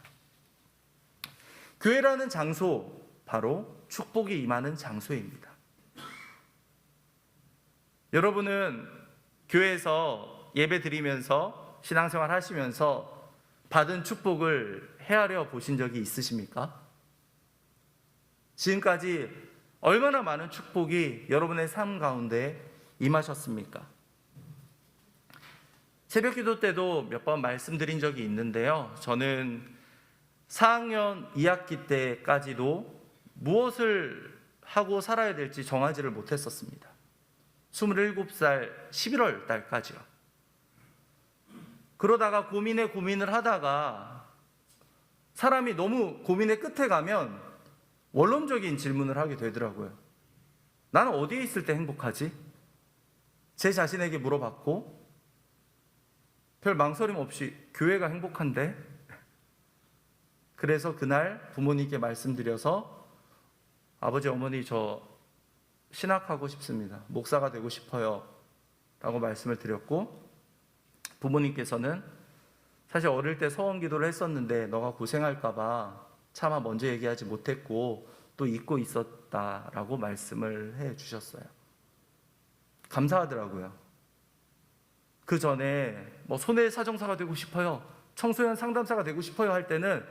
교회라는 장소, 바로 축복이 임하는 장소입니다. 여러분은 교회에서 예배 드리면서 신앙생활 하시면서 받은 축복을 헤아려 보신 적이 있으십니까? 지금까지 얼마나 많은 축복이 여러분의 삶 가운데 임하셨습니까? 새벽 기도 때도 몇 번 말씀드린 적이 있는데요. 저는 4학년 2학기 때까지도 무엇을 하고 살아야 될지 정하지를 못했었습니다. 27살 11월 달까지요. 그러다가 고민을 하다가 사람이 너무 고민의 끝에 가면 원론적인 질문을 하게 되더라고요. 나는 어디에 있을 때 행복하지? 제 자신에게 물어봤고 별 망설임 없이 교회가 행복한데? 그래서 그날 부모님께 말씀드려서 아버지 어머니 저 신학하고 싶습니다. 목사가 되고 싶어요. 라고 말씀을 드렸고 부모님께서는 사실 어릴 때 서원 기도를 했었는데 너가 고생할까 봐 차마 먼저 얘기하지 못했고 또 잊고 있었다라고 말씀을 해 주셨어요. 감사하더라고요. 그 전에 뭐 손해사정사가 되고 싶어요. 청소년 상담사가 되고 싶어요 할 때는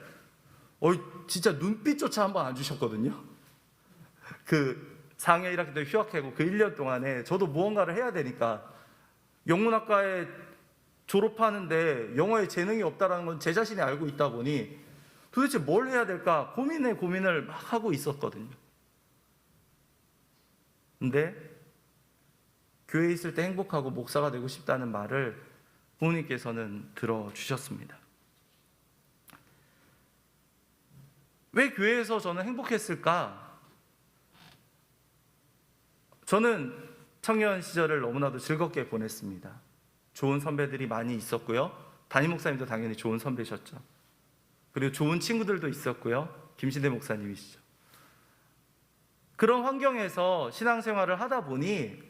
진짜 눈빛조차 한번 안 주셨거든요. 그 4학년 1학기 때 휴학하고 그 1년 동안에 저도 무언가를 해야 되니까 영문학과에 졸업하는데 영어에 재능이 없다는 건 제 자신이 알고 있다 보니 도대체 뭘 해야 될까 고민을 막 하고 있었거든요. 근데 교회에 있을 때 행복하고 목사가 되고 싶다는 말을 부모님께서는 들어주셨습니다. 왜 교회에서 저는 행복했을까? 저는 청년 시절을 너무나도 즐겁게 보냈습니다. 좋은 선배들이 많이 있었고요. 담임 목사님도 당연히 좋은 선배셨죠. 그리고 좋은 친구들도 있었고요. 김신대 목사님이시죠. 그런 환경에서 신앙생활을 하다 보니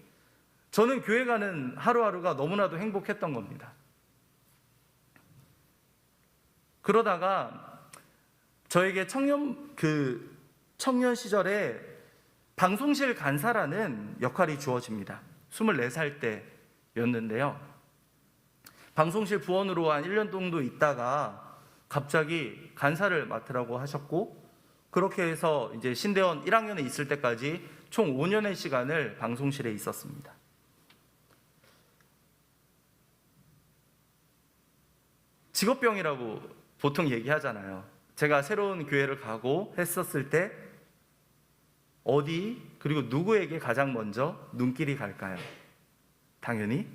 저는 교회 가는 하루하루가 너무나도 행복했던 겁니다. 그러다가 저에게 청년 시절에 방송실 간사라는 역할이 주어집니다. 24살 때였는데요. 방송실 부원으로 한 1년 정도 있다가 갑자기 간사를 맡으라고 하셨고 그렇게 해서 이제 신대원 1학년에 있을 때까지 총 5년의 시간을 방송실에 있었습니다. 직업병이라고 보통 얘기하잖아요. 제가 새로운 교회를 가고 했었을 때 어디 그리고 누구에게 가장 먼저 눈길이 갈까요? 당연히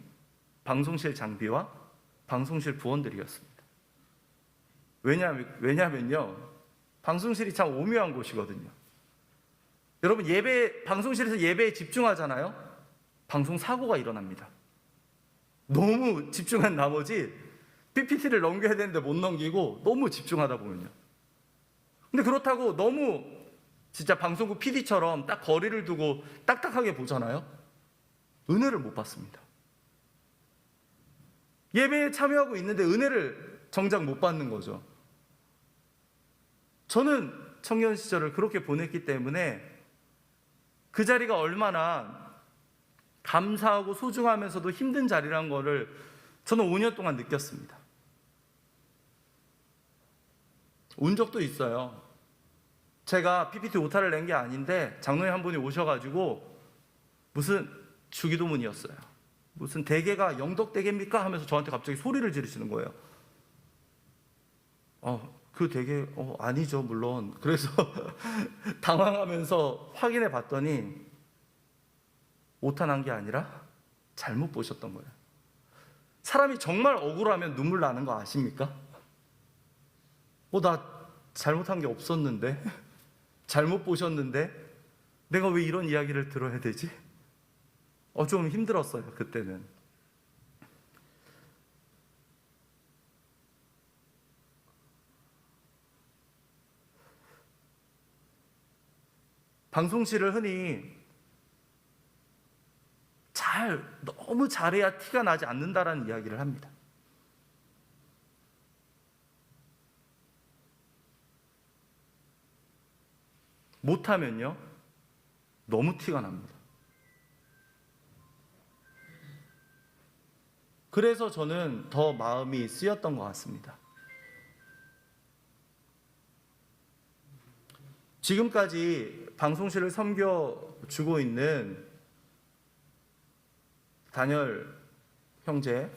방송실 장비와 방송실 부원들이었습니다. 왜냐면요 방송실이 참 오묘한 곳이거든요. 여러분 방송실에서 예배에 집중하잖아요. 방송 사고가 일어납니다. 너무 집중한 나머지 PPT를 넘겨야 되는데 못 넘기고 너무 집중하다 보면요. 근데 그렇다고 너무 진짜 방송국 PD처럼 딱 거리를 두고 딱딱하게 보잖아요. 은혜를 못 받습니다. 예배에 참여하고 있는데 은혜를 정작 못 받는 거죠. 저는 청년 시절을 그렇게 보냈기 때문에 그 자리가 얼마나 감사하고 소중하면서도 힘든 자리라는 거를 저는 5년 동안 느꼈습니다. 운 적도 있어요. 제가 PPT 오타를 낸 게 아닌데 장로님 한 분이 오셔가지고 무슨 주기도문이었어요. 무슨 대개가 영덕대개입니까? 하면서 저한테 갑자기 소리를 지르시는 거예요. 그 대개 아니죠 물론. 그래서 당황하면서 확인해 봤더니 오타 난 게 아니라 잘못 보셨던 거예요. 사람이 정말 억울하면 눈물 나는 거 아십니까? 나 잘못한 게 없었는데 잘못 보셨는데 내가 왜 이런 이야기를 들어야 되지? 좀 힘들었어요 그때는. 방송실을 흔히 너무 잘해야 티가 나지 않는다라는 이야기를 합니다. 못하면요 너무 티가 납니다. 그래서 저는 더 마음이 쓰였던 것 같습니다. 지금까지 방송실을 섬겨주고 있는 단열 형제,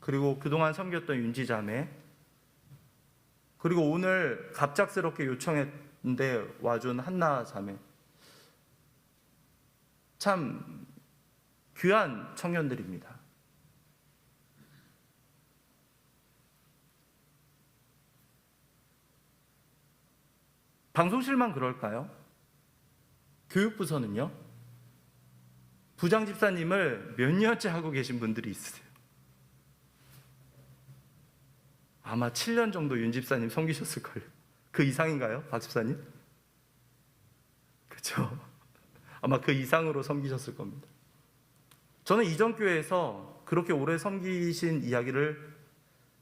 그리고 그동안 섬겼던 윤지 자매, 그리고 오늘 갑작스럽게 요청했는데 와준 한나 자매, 참 귀한 청년들입니다. 방송실만 그럴까요? 교육부서는요? 부장 집사님을 몇 년째 하고 계신 분들이 있으세요. 아마 7년 정도 윤 집사님 섬기셨을걸요. 그 이상인가요? 박 집사님? 그렇죠. 아마 그 이상으로 섬기셨을 겁니다. 저는 이전 교회에서 그렇게 오래 섬기신 이야기를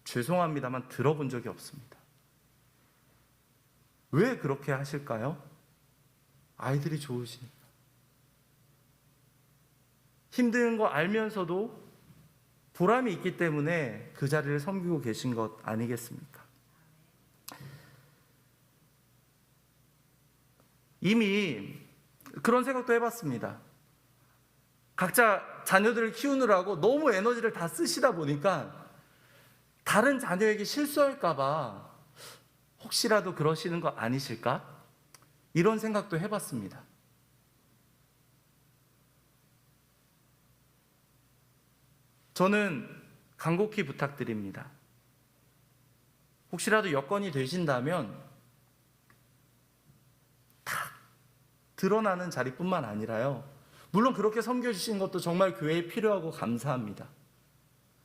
죄송합니다만 들어본 적이 없습니다. 왜 그렇게 하실까요? 아이들이 좋으시니까. 힘든 거 알면서도 보람이 있기 때문에 그 자리를 섬기고 계신 것 아니겠습니까? 이미 그런 생각도 해봤습니다. 각자 자녀들을 키우느라고 너무 에너지를 다 쓰시다 보니까 다른 자녀에게 실수할까봐 혹시라도 그러시는 거 아니실까? 이런 생각도 해봤습니다. 저는 간곡히 부탁드립니다. 혹시라도 여건이 되신다면 탁 드러나는 자리뿐만 아니라요. 물론 그렇게 섬겨주신 것도 정말 교회에 필요하고 감사합니다.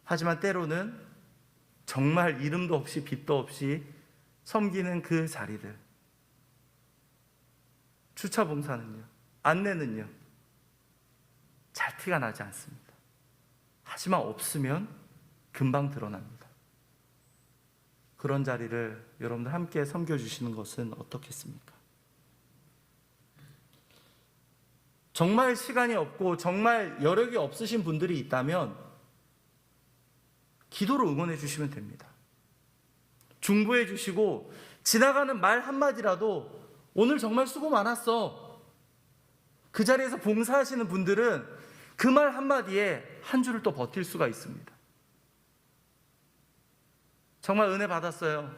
하지만 때로는 정말 이름도 없이 빛도 없이 섬기는 그 자리들, 주차 봉사는요, 안내는요, 잘 티가 나지 않습니다. 하지만 없으면 금방 드러납니다. 그런 자리를 여러분들 함께 섬겨주시는 것은 어떻겠습니까? 정말 시간이 없고 정말 여력이 없으신 분들이 있다면 기도로 응원해 주시면 됩니다. 중보해 주시고 지나가는 말 한마디라도 오늘 정말 수고 많았어. 그 자리에서 봉사하시는 분들은 그 말 한마디에 한 주를 또 버틸 수가 있습니다. 정말 은혜 받았어요.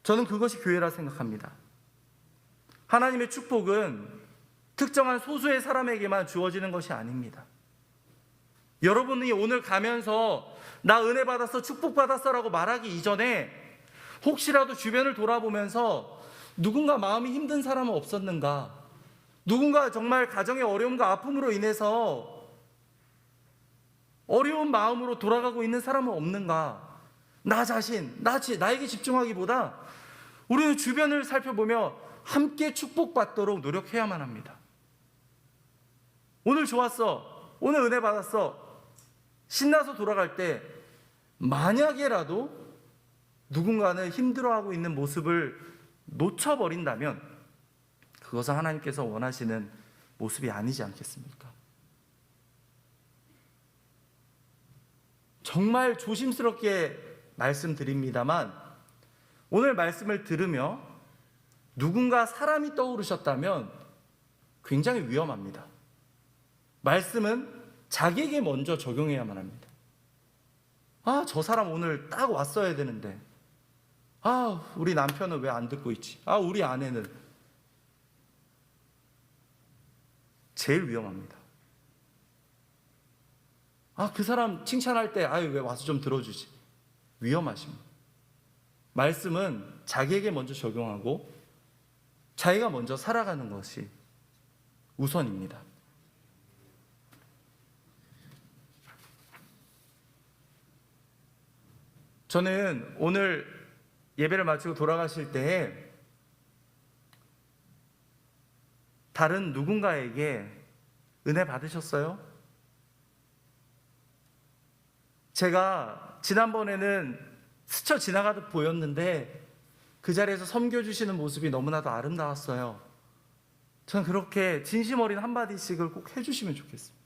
저는 그것이 교회라 생각합니다. 하나님의 축복은 특정한 소수의 사람에게만 주어지는 것이 아닙니다. 여러분이 오늘 가면서 나 은혜 받았어, 축복 받았어 라고 말하기 이전에 혹시라도 주변을 돌아보면서 누군가 마음이 힘든 사람은 없었는가? 누군가 정말 가정의 어려움과 아픔으로 인해서 어려운 마음으로 돌아가고 있는 사람은 없는가? 나 자신, 나에게 집중하기보다 우리는 주변을 살펴보며 함께 축복받도록 노력해야만 합니다. 오늘 좋았어, 오늘 은혜 받았어, 신나서 돌아갈 때 만약에라도 누군가는 힘들어하고 있는 모습을 놓쳐버린다면 그것은 하나님께서 원하시는 모습이 아니지 않겠습니까? 정말 조심스럽게 말씀드립니다만 오늘 말씀을 들으며 누군가 사람이 떠오르셨다면 굉장히 위험합니다. 말씀은 자기에게 먼저 적용해야만 합니다. 아, 저 사람 오늘 딱 왔어야 되는데, 아, 우리 남편은 왜 안 듣고 있지? 아, 우리 아내는. 제일 위험합니다. 아, 그 사람 칭찬할 때 아유 왜 와서 좀 들어주지? 위험하십니다. 말씀은 자기에게 먼저 적용하고 자기가 먼저 살아가는 것이 우선입니다. 저는 오늘 예배를 마치고 돌아가실 때에 다른 누군가에게 은혜 받으셨어요? 제가 지난번에는 스쳐 지나가듯 보였는데 그 자리에서 섬겨주시는 모습이 너무나도 아름다웠어요. 저는 그렇게 진심 어린 한마디씩을 꼭 해주시면 좋겠습니다.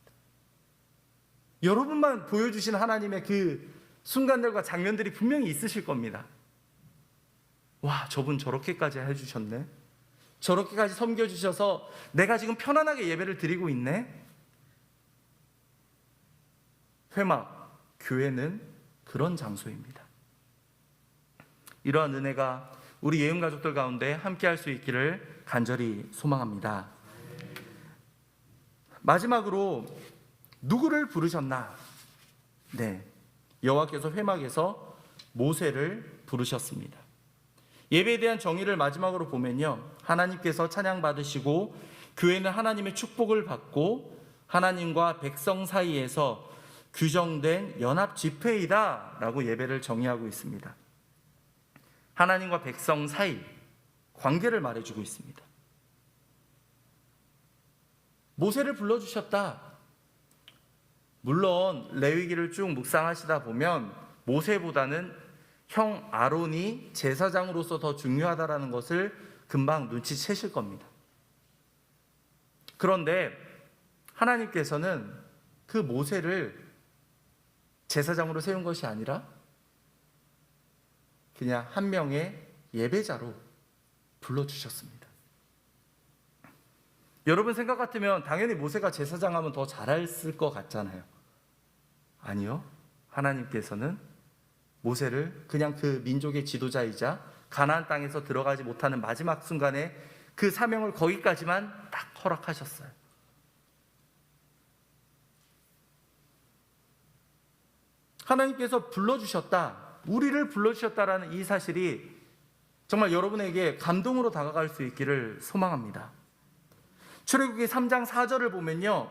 여러분만 보여주신 하나님의 그 순간들과 장면들이 분명히 있으실 겁니다. 와, 저분 저렇게까지 해주셨네. 저렇게까지 섬겨주셔서 내가 지금 편안하게 예배를 드리고 있네. 회막, 교회는 그런 장소입니다. 이러한 은혜가 우리 예음 가족들 가운데 함께 할 수 있기를 간절히 소망합니다. 마지막으로 누구를 부르셨나? 네, 여호와께서 회막에서 모세를 부르셨습니다. 예배에 대한 정의를 마지막으로 보면요, 하나님께서 찬양 받으시고 교회는 하나님의 축복을 받고 하나님과 백성 사이에서 규정된 연합 집회이다라고 예배를 정의하고 있습니다. 하나님과 백성 사이 관계를 말해주고 있습니다. 모세를 불러주셨다. 물론 레위기를 쭉 묵상하시다 보면 모세보다는 형 아론이 제사장으로서 더 중요하다라는 것을 금방 눈치채실 겁니다. 그런데 하나님께서는 그 모세를 제사장으로 세운 것이 아니라 그냥 한 명의 예배자로 불러주셨습니다. 여러분 생각 같으면 당연히 모세가 제사장 하면 더 잘했을 것 같잖아요. 아니요. 하나님께서는 모세를 그냥 그 민족의 지도자이자 가나안 땅에서 들어가지 못하는 마지막 순간에 그 사명을 거기까지만 딱 허락하셨어요. 하나님께서 불러주셨다, 우리를 불러주셨다라는 이 사실이 정말 여러분에게 감동으로 다가갈 수 있기를 소망합니다. 출애굽기 3장 4절을 보면요,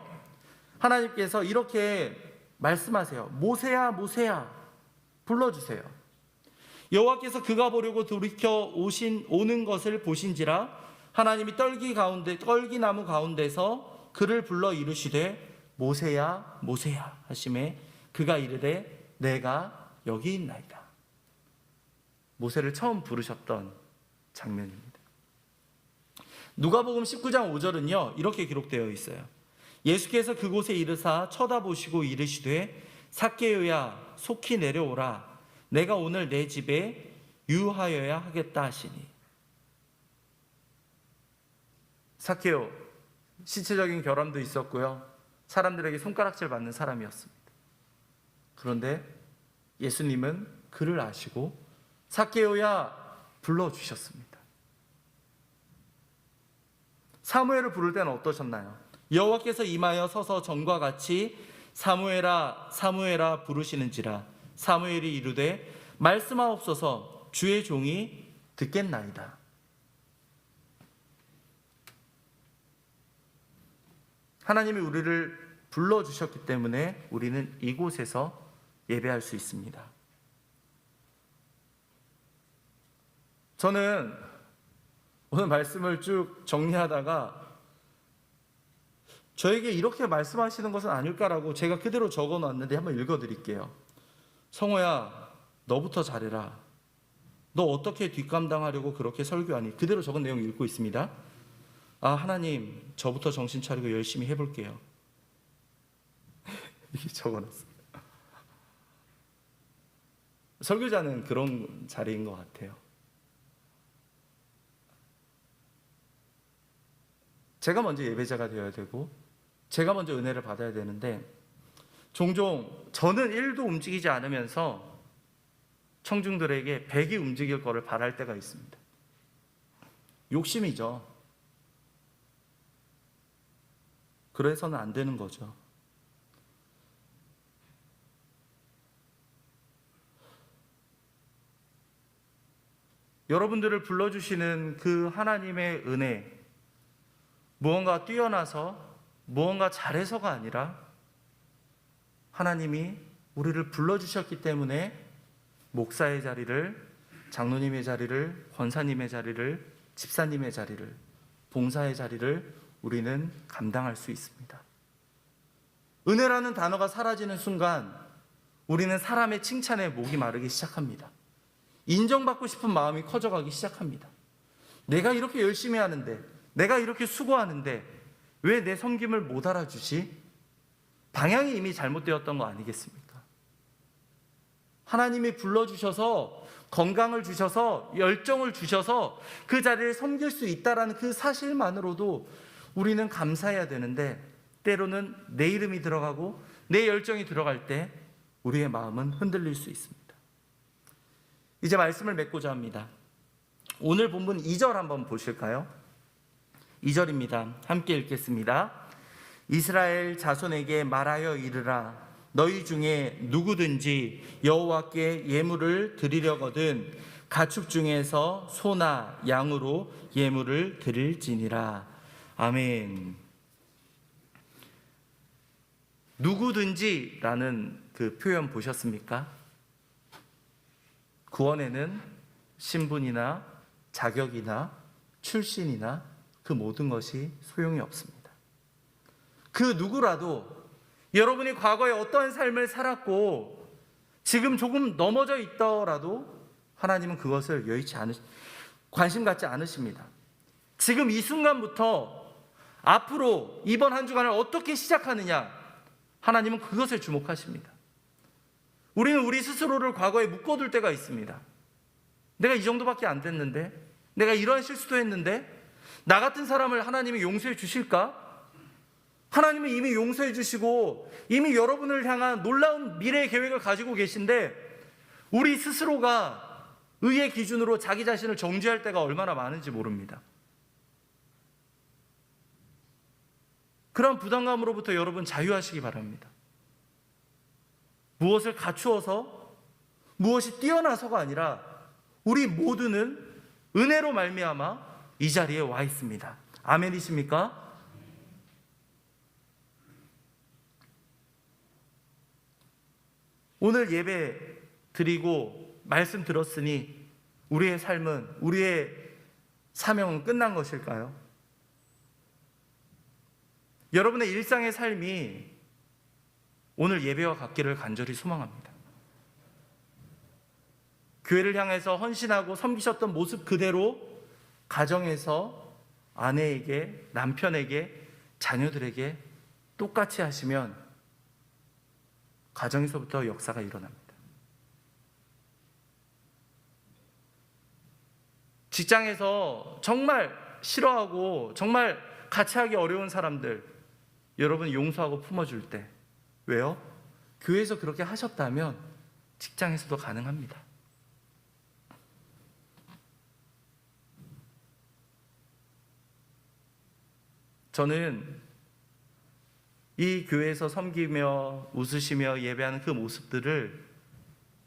하나님께서 이렇게 말씀하세요. 모세야 모세야 불러주세요. 여호와께서 그가 보려고 돌이켜 오는 것을 보신지라 하나님이 떨기나무 가운데서 그를 불러 이르시되 모세야 모세야 하시매 그가 이르되 내가 여기 있나이다. 모세를 처음 부르셨던 장면입니다. 누가복음 19장 5절은요 이렇게 기록되어 있어요. 예수께서 그곳에 이르사 쳐다보시고 이르시되 삭개오야 속히 내려오라 내가 오늘 내 집에 유하여야 하겠다 하시니. 삭개오 신체적인 결함도 있었고요, 사람들에게 손가락질 받는 사람이었습니다. 그런데 예수님은 그를 아시고 삭개오야 불러주셨습니다. 사무엘을 부를 때는 어떠셨나요? 여호와께서 임하여 서서 전과 같이 사무엘아 사무엘아 부르시는지라 사무엘이 이르되 말씀하옵소서 주의 종이 듣겠나이다. 하나님이 우리를 불러주셨기 때문에 우리는 이곳에서 예배할 수 있습니다. 저는 오늘 말씀을 쭉 정리하다가 저에게 이렇게 말씀하시는 것은 아닐까라고 제가 그대로 적어놨는데 한번 읽어드릴게요. 성호야 너부터 잘해라. 너 어떻게 뒷감당하려고 그렇게 설교하니? 그대로 적은 내용 읽고 있습니다. 아 하나님 저부터 정신 차리고 열심히 해볼게요. 이렇게 적어놨어요. 설교자는 그런 자리인 것 같아요. 제가 먼저 예배자가 되어야 되고 제가 먼저 은혜를 받아야 되는데 종종 저는 1도 움직이지 않으면서 청중들에게 100이 움직일 거를 바랄 때가 있습니다. 욕심이죠. 그래서는 안 되는 거죠. 여러분들을 불러주시는 그 하나님의 은혜, 무언가 뛰어나서 무언가 잘해서가 아니라 하나님이 우리를 불러주셨기 때문에 목사의 자리를, 장로님의 자리를, 권사님의 자리를, 집사님의 자리를, 봉사의 자리를 우리는 감당할 수 있습니다. 은혜라는 단어가 사라지는 순간 우리는 사람의 칭찬에 목이 마르기 시작합니다. 인정받고 싶은 마음이 커져가기 시작합니다. 내가 이렇게 열심히 하는데, 내가 이렇게 수고하는데 왜 내 섬김을 못 알아주지? 방향이 이미 잘못되었던 거 아니겠습니까? 하나님이 불러주셔서 건강을 주셔서 열정을 주셔서 그 자리를 섬길 수 있다는 그 사실만으로도 우리는 감사해야 되는데 때로는 내 이름이 들어가고 내 열정이 들어갈 때 우리의 마음은 흔들릴 수 있습니다. 이제 말씀을 맺고자 합니다. 오늘 본문 2절 한번 보실까요? 2절입니다. 함께 읽겠습니다. 이스라엘 자손에게 말하여 이르라 너희 중에 누구든지 여호와께 예물을 드리려거든 가축 중에서 소나 양으로 예물을 드릴지니라. 아멘. 누구든지라는 그 표현 보셨습니까? 구원에는 신분이나 자격이나 출신이나 그 모든 것이 소용이 없습니다. 그 누구라도 여러분이 과거에 어떠한 삶을 살았고 지금 조금 넘어져 있더라도 하나님은 그것을 관심 갖지 않으십니다. 지금 이 순간부터 앞으로 이번 한 주간을 어떻게 시작하느냐, 하나님은 그것을 주목하십니다. 우리는 우리 스스로를 과거에 묶어둘 때가 있습니다. 내가 이 정도밖에 안 됐는데, 내가 이러한 실수도 했는데 나 같은 사람을 하나님이 용서해 주실까? 하나님은 이미 용서해 주시고 이미 여러분을 향한 놀라운 미래의 계획을 가지고 계신데 우리 스스로가 의의 기준으로 자기 자신을 정죄할 때가 얼마나 많은지 모릅니다. 그런 부담감으로부터 여러분 자유하시기 바랍니다. 무엇을 갖추어서, 무엇이 뛰어나서가 아니라 우리 모두는 은혜로 말미암아 이 자리에 와 있습니다. 아멘이십니까? 오늘 예배 드리고 말씀 들었으니 우리의 삶은, 우리의 사명은 끝난 것일까요? 여러분의 일상의 삶이 오늘 예배와 같기를 간절히 소망합니다. 교회를 향해서 헌신하고 섬기셨던 모습 그대로 가정에서 아내에게, 남편에게, 자녀들에게 똑같이 하시면 가정에서부터 역사가 일어납니다. 직장에서 정말 싫어하고 정말 같이 하기 어려운 사람들, 여러분 용서하고 품어줄 때, 왜요? 교회에서 그렇게 하셨다면 직장에서도 가능합니다. 저는 이 교회에서 섬기며 웃으시며 예배하는 그 모습들을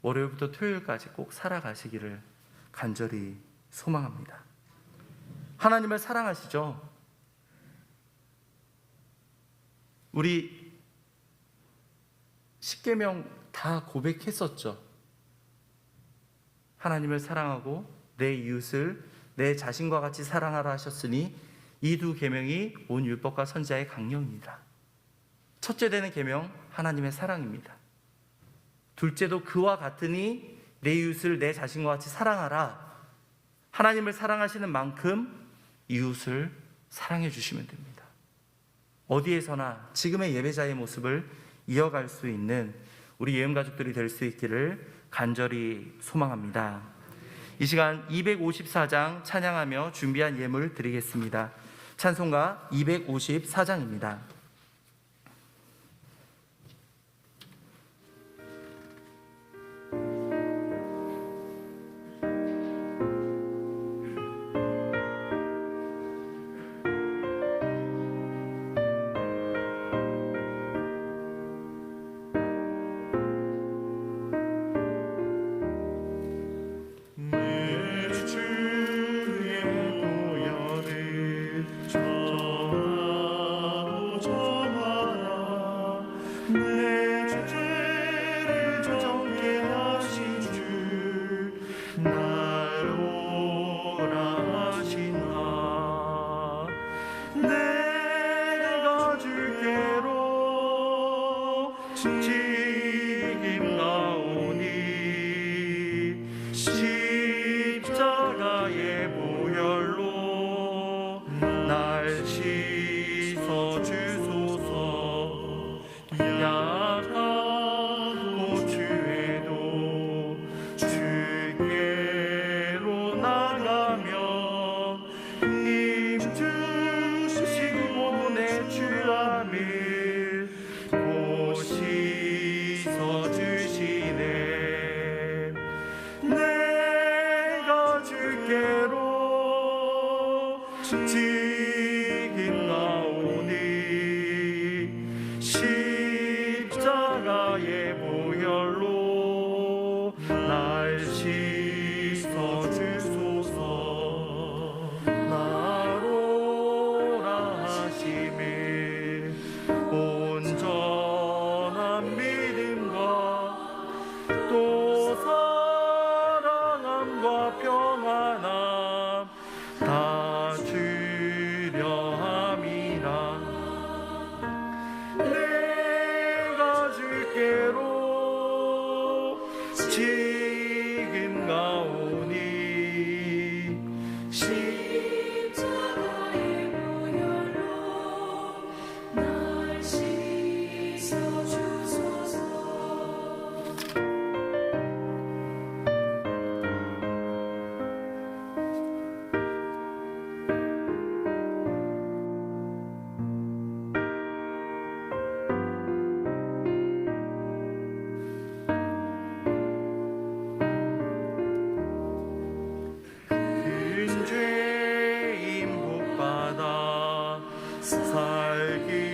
월요일부터 토요일까지 꼭 살아가시기를 간절히 소망합니다. 하나님을 사랑하시죠? 우리 10계명 다 고백했었죠. 하나님을 사랑하고 내 이웃을 내 자신과 같이 사랑하라 하셨으니 이 두 계명이 온 율법과 선지자의 강령입니다. 첫째 되는 계명, 하나님의 사랑입니다. 둘째도 그와 같으니 내 이웃을 내 자신과 같이 사랑하라. 하나님을 사랑하시는 만큼 이웃을 사랑해 주시면 됩니다. 어디에서나 지금의 예배자의 모습을 이어갈 수 있는 우리 예음 가족들이 될 수 있기를 간절히 소망합니다. 이 시간 254장 찬양하며 준비한 예물 드리겠습니다. 찬송가 254장입니다. 전하고자 지금 가오니 십자가의 보혈로 날 씻어주소서. 큰 죄인 복받아 살기를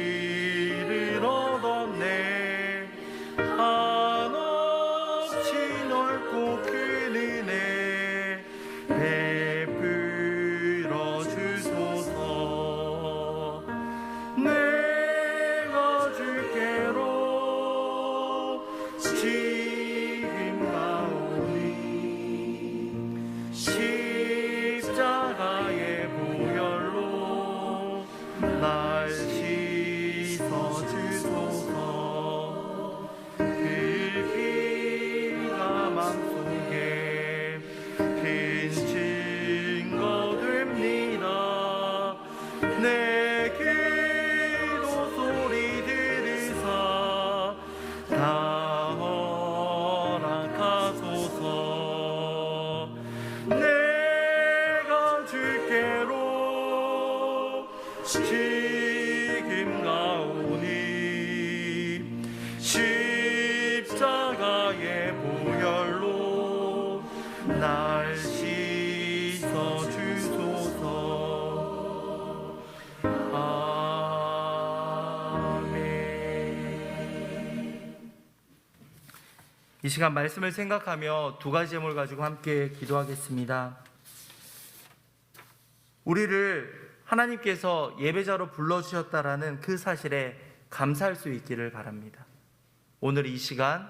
얻었네. 한없이 넓고 큰 은혜 베풀어 주소서. 내가 주께로 지금 가오니 십자가의 보혈로 날 씻어 주소서. 그 피가 맘속에 큰 증거 됩니다. 내 기도 소리 들으사 다 허락하소서. 내가 주께로 지금 가오니 십자가의 보혈로 날 씻어 주소서. 아멘. 이 시간 말씀을 생각하며 두 가지 제목을 가지고 함께 기도하겠습니다. 우리를 하나님께서 예배자로 불러주셨다라는 그 사실에 감사할 수 있기를 바랍니다. 오늘 이 시간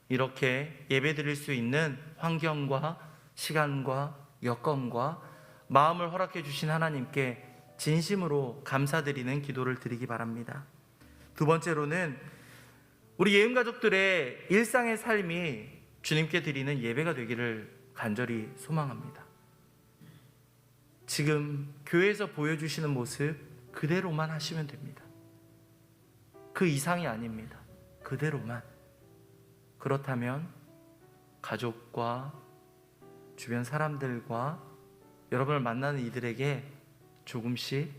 이렇게 예배드릴 수 있는 환경과 시간과 여건과 마음을 허락해 주신 하나님께 진심으로 감사드리는 기도를 드리기 바랍니다. 두 번째로는 우리 예음 가족들의 일상의 삶이 주님께 드리는 예배가 되기를 간절히 소망합니다. 지금 교회에서 보여주시는 모습 그대로만 하시면 됩니다. 그 이상이 아닙니다. 그대로만. 그렇다면 가족과 주변 사람들과 여러분을 만나는 이들에게 조금씩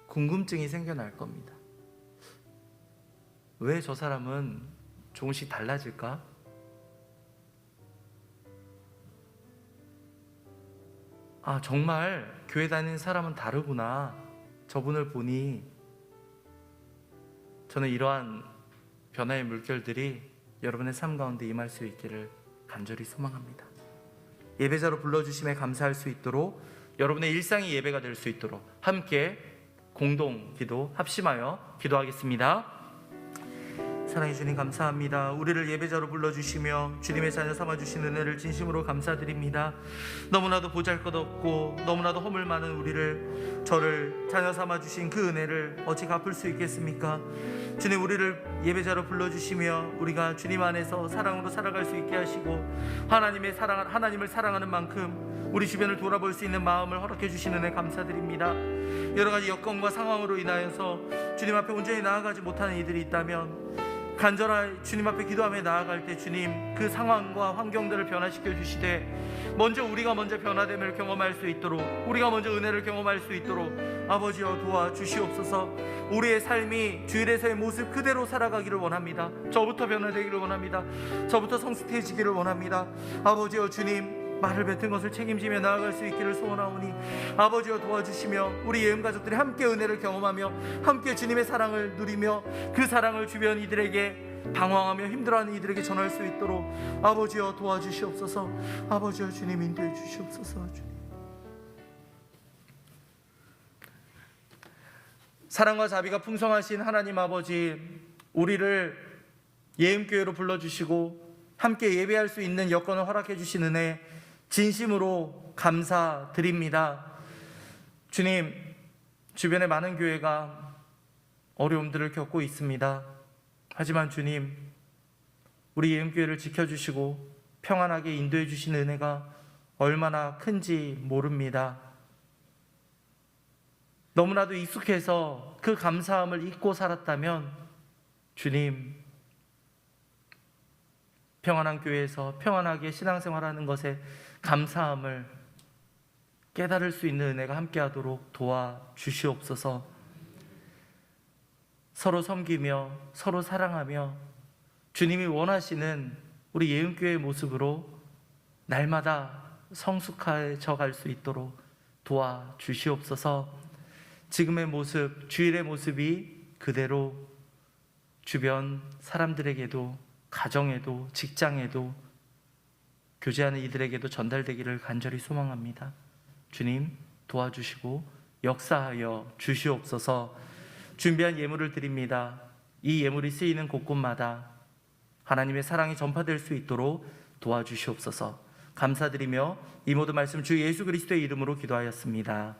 궁금증이 생겨날 겁니다. 왜 저 사람은 조금씩 달라질까? 아, 정말 교회 다니는 사람은 다르구나. 저분을 보니. 저는 이러한 변화의 물결들이 여러분의 삶 가운데 임할 수 있기를 간절히 소망합니다. 예배자로 불러주심에 감사할 수 있도록, 여러분의 일상이 예배가 될 수 있도록 함께 공동 기도 합심하여 기도하겠습니다. 사랑해 주님 감사합니다. 우리를 예배자로 불러주시며 주님의 자녀 삼아주신 은혜를 진심으로 감사드립니다. 너무나도 보잘것없고 너무나도 허물 많은 저를 자녀 삼아주신 그 은혜를 어찌 갚을 수 있겠습니까? 주님, 우리를 예배자로 불러주시며 우리가 주님 안에서 사랑으로 살아갈 수 있게 하시고 하나님을 사랑하는 만큼 우리 주변을 돌아볼 수 있는 마음을 허락해 주신 은혜 감사드립니다. 여러 가지 여건과 상황으로 인하여서 주님 앞에 온전히 나아가지 못하는 이들이 있다면 간절히 주님 앞에 기도하며 나아갈 때 주님 그 상황과 환경들을 변화시켜 주시되 우리가 먼저 변화됨을 경험할 수 있도록, 우리가 먼저 은혜를 경험할 수 있도록 아버지여 도와주시옵소서. 우리의 삶이 주일에서의 모습 그대로 살아가기를 원합니다. 저부터 변화되기를 원합니다. 저부터 성숙해지기를 원합니다. 아버지여 주님, 말을 뱉은 것을 책임지며 나아갈 수 있기를 소원하오니 아버지여 도와주시며 우리 예음 가족들이 함께 은혜를 경험하며 함께 주님의 사랑을 누리며 그 사랑을 주변 이들에게 방황하며 힘들어하는 이들에게 전할 수 있도록 아버지여 도와주시옵소서. 아버지여 주님 인도해 주시옵소서. 주님. 사랑과 자비가 풍성하신 하나님 아버지, 우리를 예음교회로 불러주시고 함께 예배할 수 있는 여건을 허락해 주신 은혜 진심으로 감사드립니다. 주님, 주변에 많은 교회가 어려움들을 겪고 있습니다. 하지만 주님, 우리 예음교회를 지켜주시고 평안하게 인도해 주신 은혜가 얼마나 큰지 모릅니다. 너무나도 익숙해서 그 감사함을 잊고 살았다면 주님, 평안한 교회에서 평안하게 신앙생활하는 것에 감사함을 깨달을 수 있는 은혜가 함께하도록 도와주시옵소서. 서로 섬기며 서로 사랑하며 주님이 원하시는 우리 예은교회의 모습으로 날마다 성숙해져 갈 수 있도록 도와주시옵소서. 지금의 모습, 주일의 모습이 그대로 주변 사람들에게도, 가정에도, 직장에도, 교제하는 이들에게도 전달되기를 간절히 소망합니다. 주님 도와주시고 역사하여 주시옵소서. 준비한 예물을 드립니다. 이 예물이 쓰이는 곳곳마다 하나님의 사랑이 전파될 수 있도록 도와주시옵소서. 감사드리며 이 모든 말씀 주 예수 그리스도의 이름으로 기도하였습니다.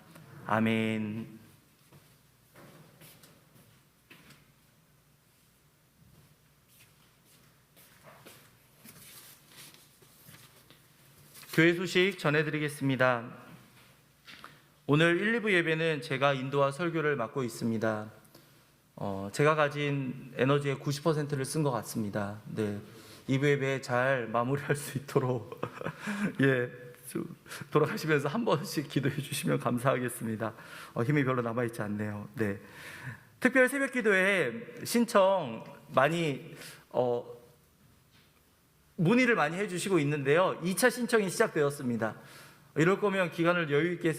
아멘. 교회 소식 전해드리겠습니다. 오늘 1, 2부 예배는 제가 인도와 설교를 맡고 있습니다. 제가 가진 에너지의 90%를 쓴 것 같습니다. 네, 2부 예배 잘 마무리할 수 있도록 돌아가시면서 한 번씩 기도해 주시면 감사하겠습니다. 힘이 별로 남아있지 않네요. 네, 특별 새벽기도회 신청 많이 문의를 많이 해주시고 있는데요. 2차 신청이 시작되었습니다. 이럴 거면 기간을 여유 있게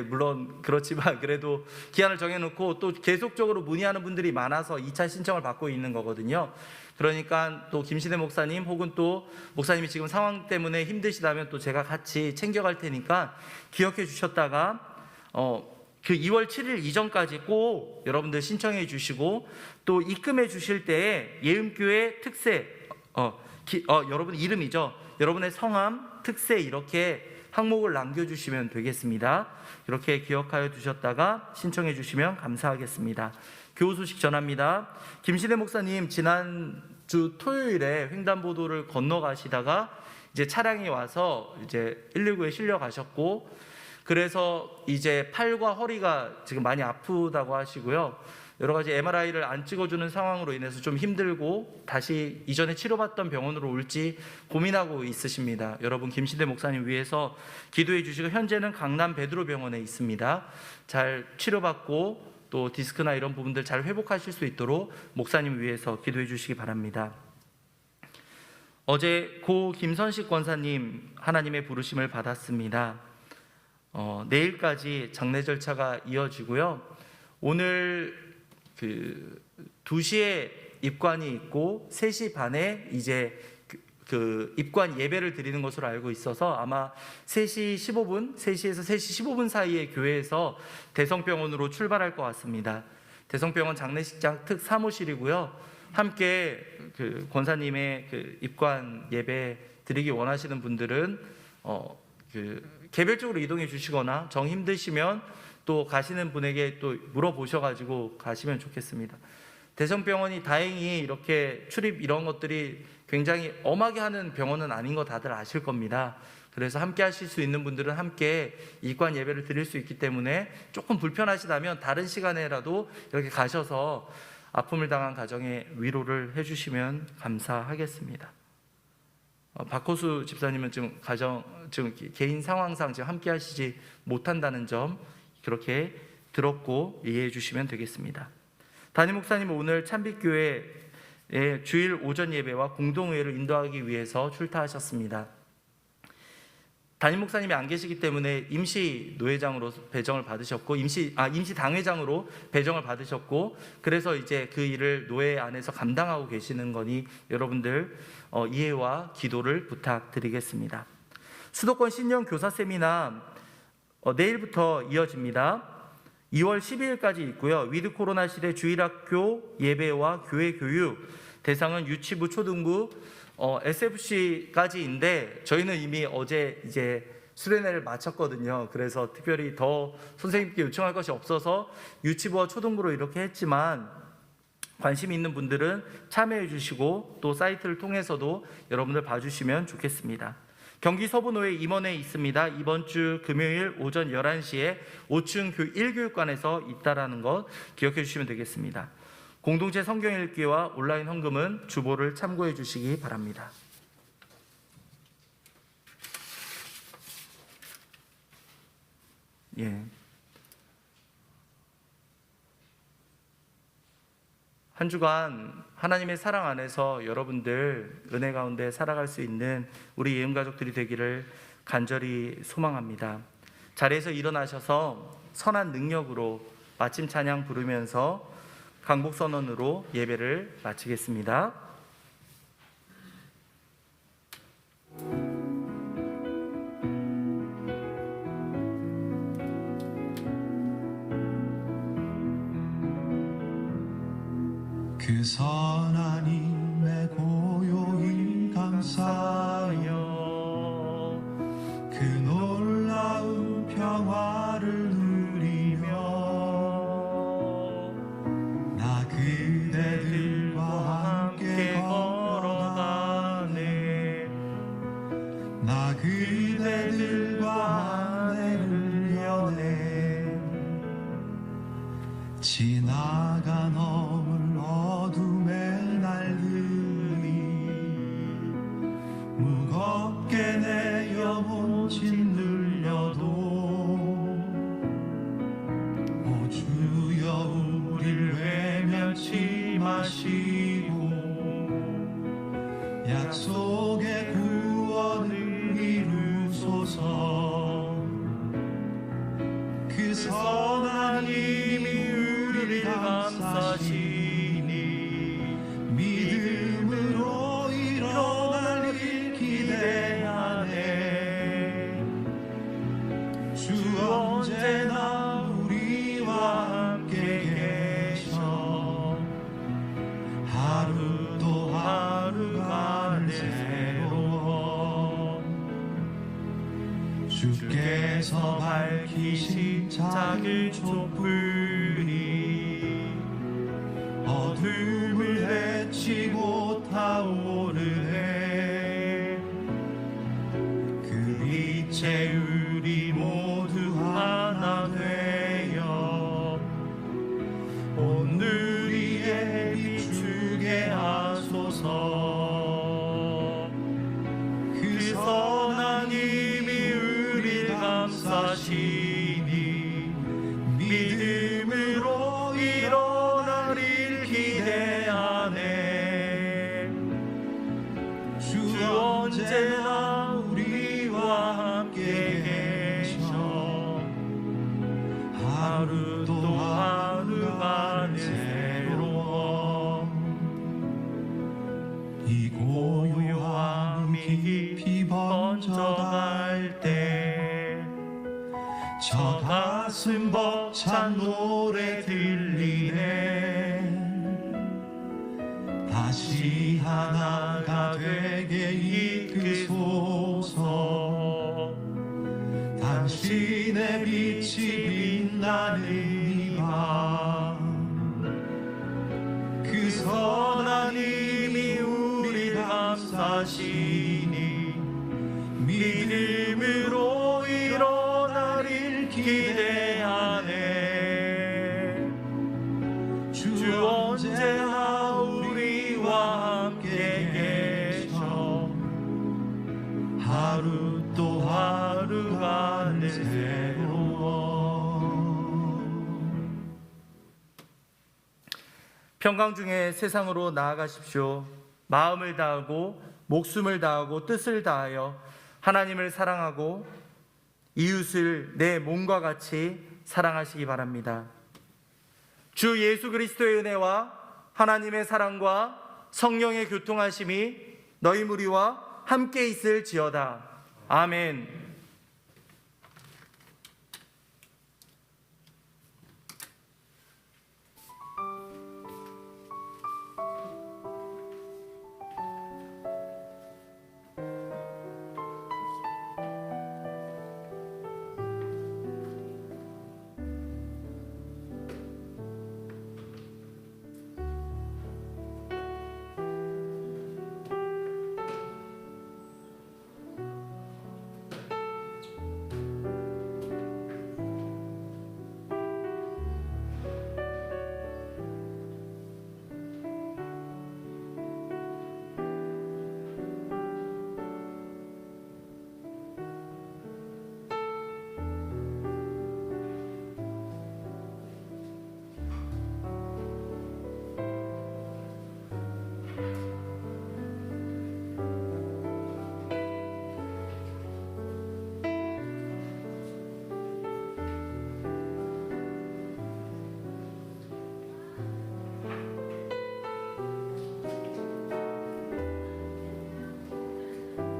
물론 그렇지만 그래도 기한을 정해놓고 또 계속적으로 문의하는 분들이 많아서 2차 신청을 받고 있는 거거든요. 그러니까 또 김신혜 목사님 혹은 또 목사님이 지금 상황 때문에 힘드시다면 또 제가 같이 챙겨갈 테니까 기억해 주셨다가 그 2월 7일 이전까지 꼭 여러분들 신청해 주시고 또 입금해 주실 때에 예음교회 특세 여러분 이름이죠. 여러분의 성함, 특세 이렇게 항목을 남겨주시면 되겠습니다. 이렇게 기억하여 두셨다가 신청해 주시면 감사하겠습니다. 교우 소식 전합니다. 김신혜 목사님 지난주 토요일에 횡단보도를 건너가시다가 이제 차량이 와서 이제 119에 실려 가셨고, 그래서 이제 팔과 허리가 지금 많이 아프다고 하시고요. 여러 가지 MRI를 안 찍어주는 상황으로 인해서 좀 힘들고 다시 이전에 치료받던 병원으로 올지 고민하고 있으십니다. 여러분 김신대 목사님 위해서 기도해 주시고, 현재는 강남 베드로병원에 있습니다. 잘 치료받고 또 디스크나 이런 부분들 잘 회복하실 수 있도록 목사님 위해서 기도해 주시기 바랍니다. 어제 고 김선식 권사님 하나님의 부르심을 받았습니다. 내일까지 장례 절차가 이어지고요. 오늘 2시에 입관이 있고 3시 반에 이제 그 입관 예배를 드리는 것으로 알고 있어서 아마 3시 15분, 3시에서 3시 15분 사이에 교회에서 대성병원으로 출발할 것 같습니다. 대성병원 장례식장 특 사무실이고요. 함께 그 권사님의 그 입관 예배 드리기 원하시는 분들은 개별적으로 이동해 주시거나 정 힘드시면 또 가시는 분에게 또 물어보셔가지고 가시면 좋겠습니다. 대성병원이 다행히 이렇게 출입 이런 것들이 굉장히 엄하게 하는 병원은 아닌 거 다들 아실 겁니다. 그래서 함께 하실 수 있는 분들은 함께 입관 예배를 드릴 수 있기 때문에 조금 불편하시다면 다른 시간에라도 이렇게 가셔서 아픔을 당한 가정에 위로를 해주시면 감사하겠습니다. 박호수 집사님은 지금 개인 상황상 지금 함께 하시지 못한다는 점 그렇게 들었고 이해해 주시면 되겠습니다. 담임 목사님은 오늘 찬빛교회의 주일 오전 예배와 공동의회를 인도하기 위해서 출타하셨습니다. 담임 목사님이 안 계시기 때문에 임시 노회장으로 배정을 받으셨고 임시 당회장으로 배정을 받으셨고, 그래서 이제 그 일을 노회 안에서 감당하고 계시는 거니 여러분들 이해와 기도를 부탁드리겠습니다. 수도권 신년 교사 세미나 내일부터 이어집니다. 2월 12일까지 있고요. 위드 코로나 시대 주일학교 예배와 교회 교육 대상은 유치부, 초등부, SFC까지인데 저희는 이미 어제 이제 수련회를 마쳤거든요. 그래서 특별히 더 선생님께 요청할 것이 없어서 유치부와 초등부로 이렇게 했지만 관심 있는 분들은 참여해 주시고 또 사이트를 통해서도 여러분들 봐주시면 좋겠습니다. 경기 서부노회 임원회에 있습니다. 이번 주 금요일 오전 11시에 5층 1교육관에서 있다라는 것 기억해 주시면 되겠습니다. 공동체 성경 읽기와 온라인 헌금은 주보를 참고해 주시기 바랍니다. 한 주간 하나님의 사랑 안에서 여러분들 은혜 가운데 살아갈 수 있는 우리 예음가족들이 되기를 간절히 소망합니다. 자리에서 일어나셔서 선한 능력으로 마침 찬양 부르면서 강복선언으로 예배를 마치겠습니다. 그 선한 힘에 고요히 감사하여 그 놀라운 평화를 누리며 나 그대들과 함께 걸어가네. 나 그대들과 하늘을 여네. 지나간 어둠의 날들이 무겁게 내 영혼 짓눌려도 오 주여 우릴 외면치 마시고 약속의 구원을 이루소서. 그 선한 힘이 우리를 감싸시니 믿음으로 일어날 일 기대하네. 주 언제나 우리와 함께 계셔. 하루도 하루가 새로워. 주께서 밝히신 작은 촛불이 어둠을 헤치고 타오르네. 그 빛에 우리 모두 하나 되어 온 누리에 비추게 하소서. 그 선한 힘이 우리를 감싸시니 믿음으로 일어날 일 기대하네. 주 언제나 우리와 함께 계셔. 하루도 하루가 새로워. 이 고요함이 깊이 번져갈 때 저 가슴 벅찬 노래 들리네. 다시 하나가 되게 이끄소서. 당신의 빛이 빛나는 이 밤. 그 선한 힘이 우리 감싸시니 믿음으로 일어날 일 기대하네. 주 언제나 우리와 함께 계셔. 하루 또 하루가 새로워. 평강 중에 세상으로 나아가십시오. 마음을 다하고 목숨을 다하고 뜻을 다하여 하나님을 사랑하고 이웃을 내 몸과 같이 사랑하시기 바랍니다. 주 예수 그리스도의 은혜와 하나님의 사랑과 성령의 교통하심이 너희 무리와 함께 있을지어다. 아멘.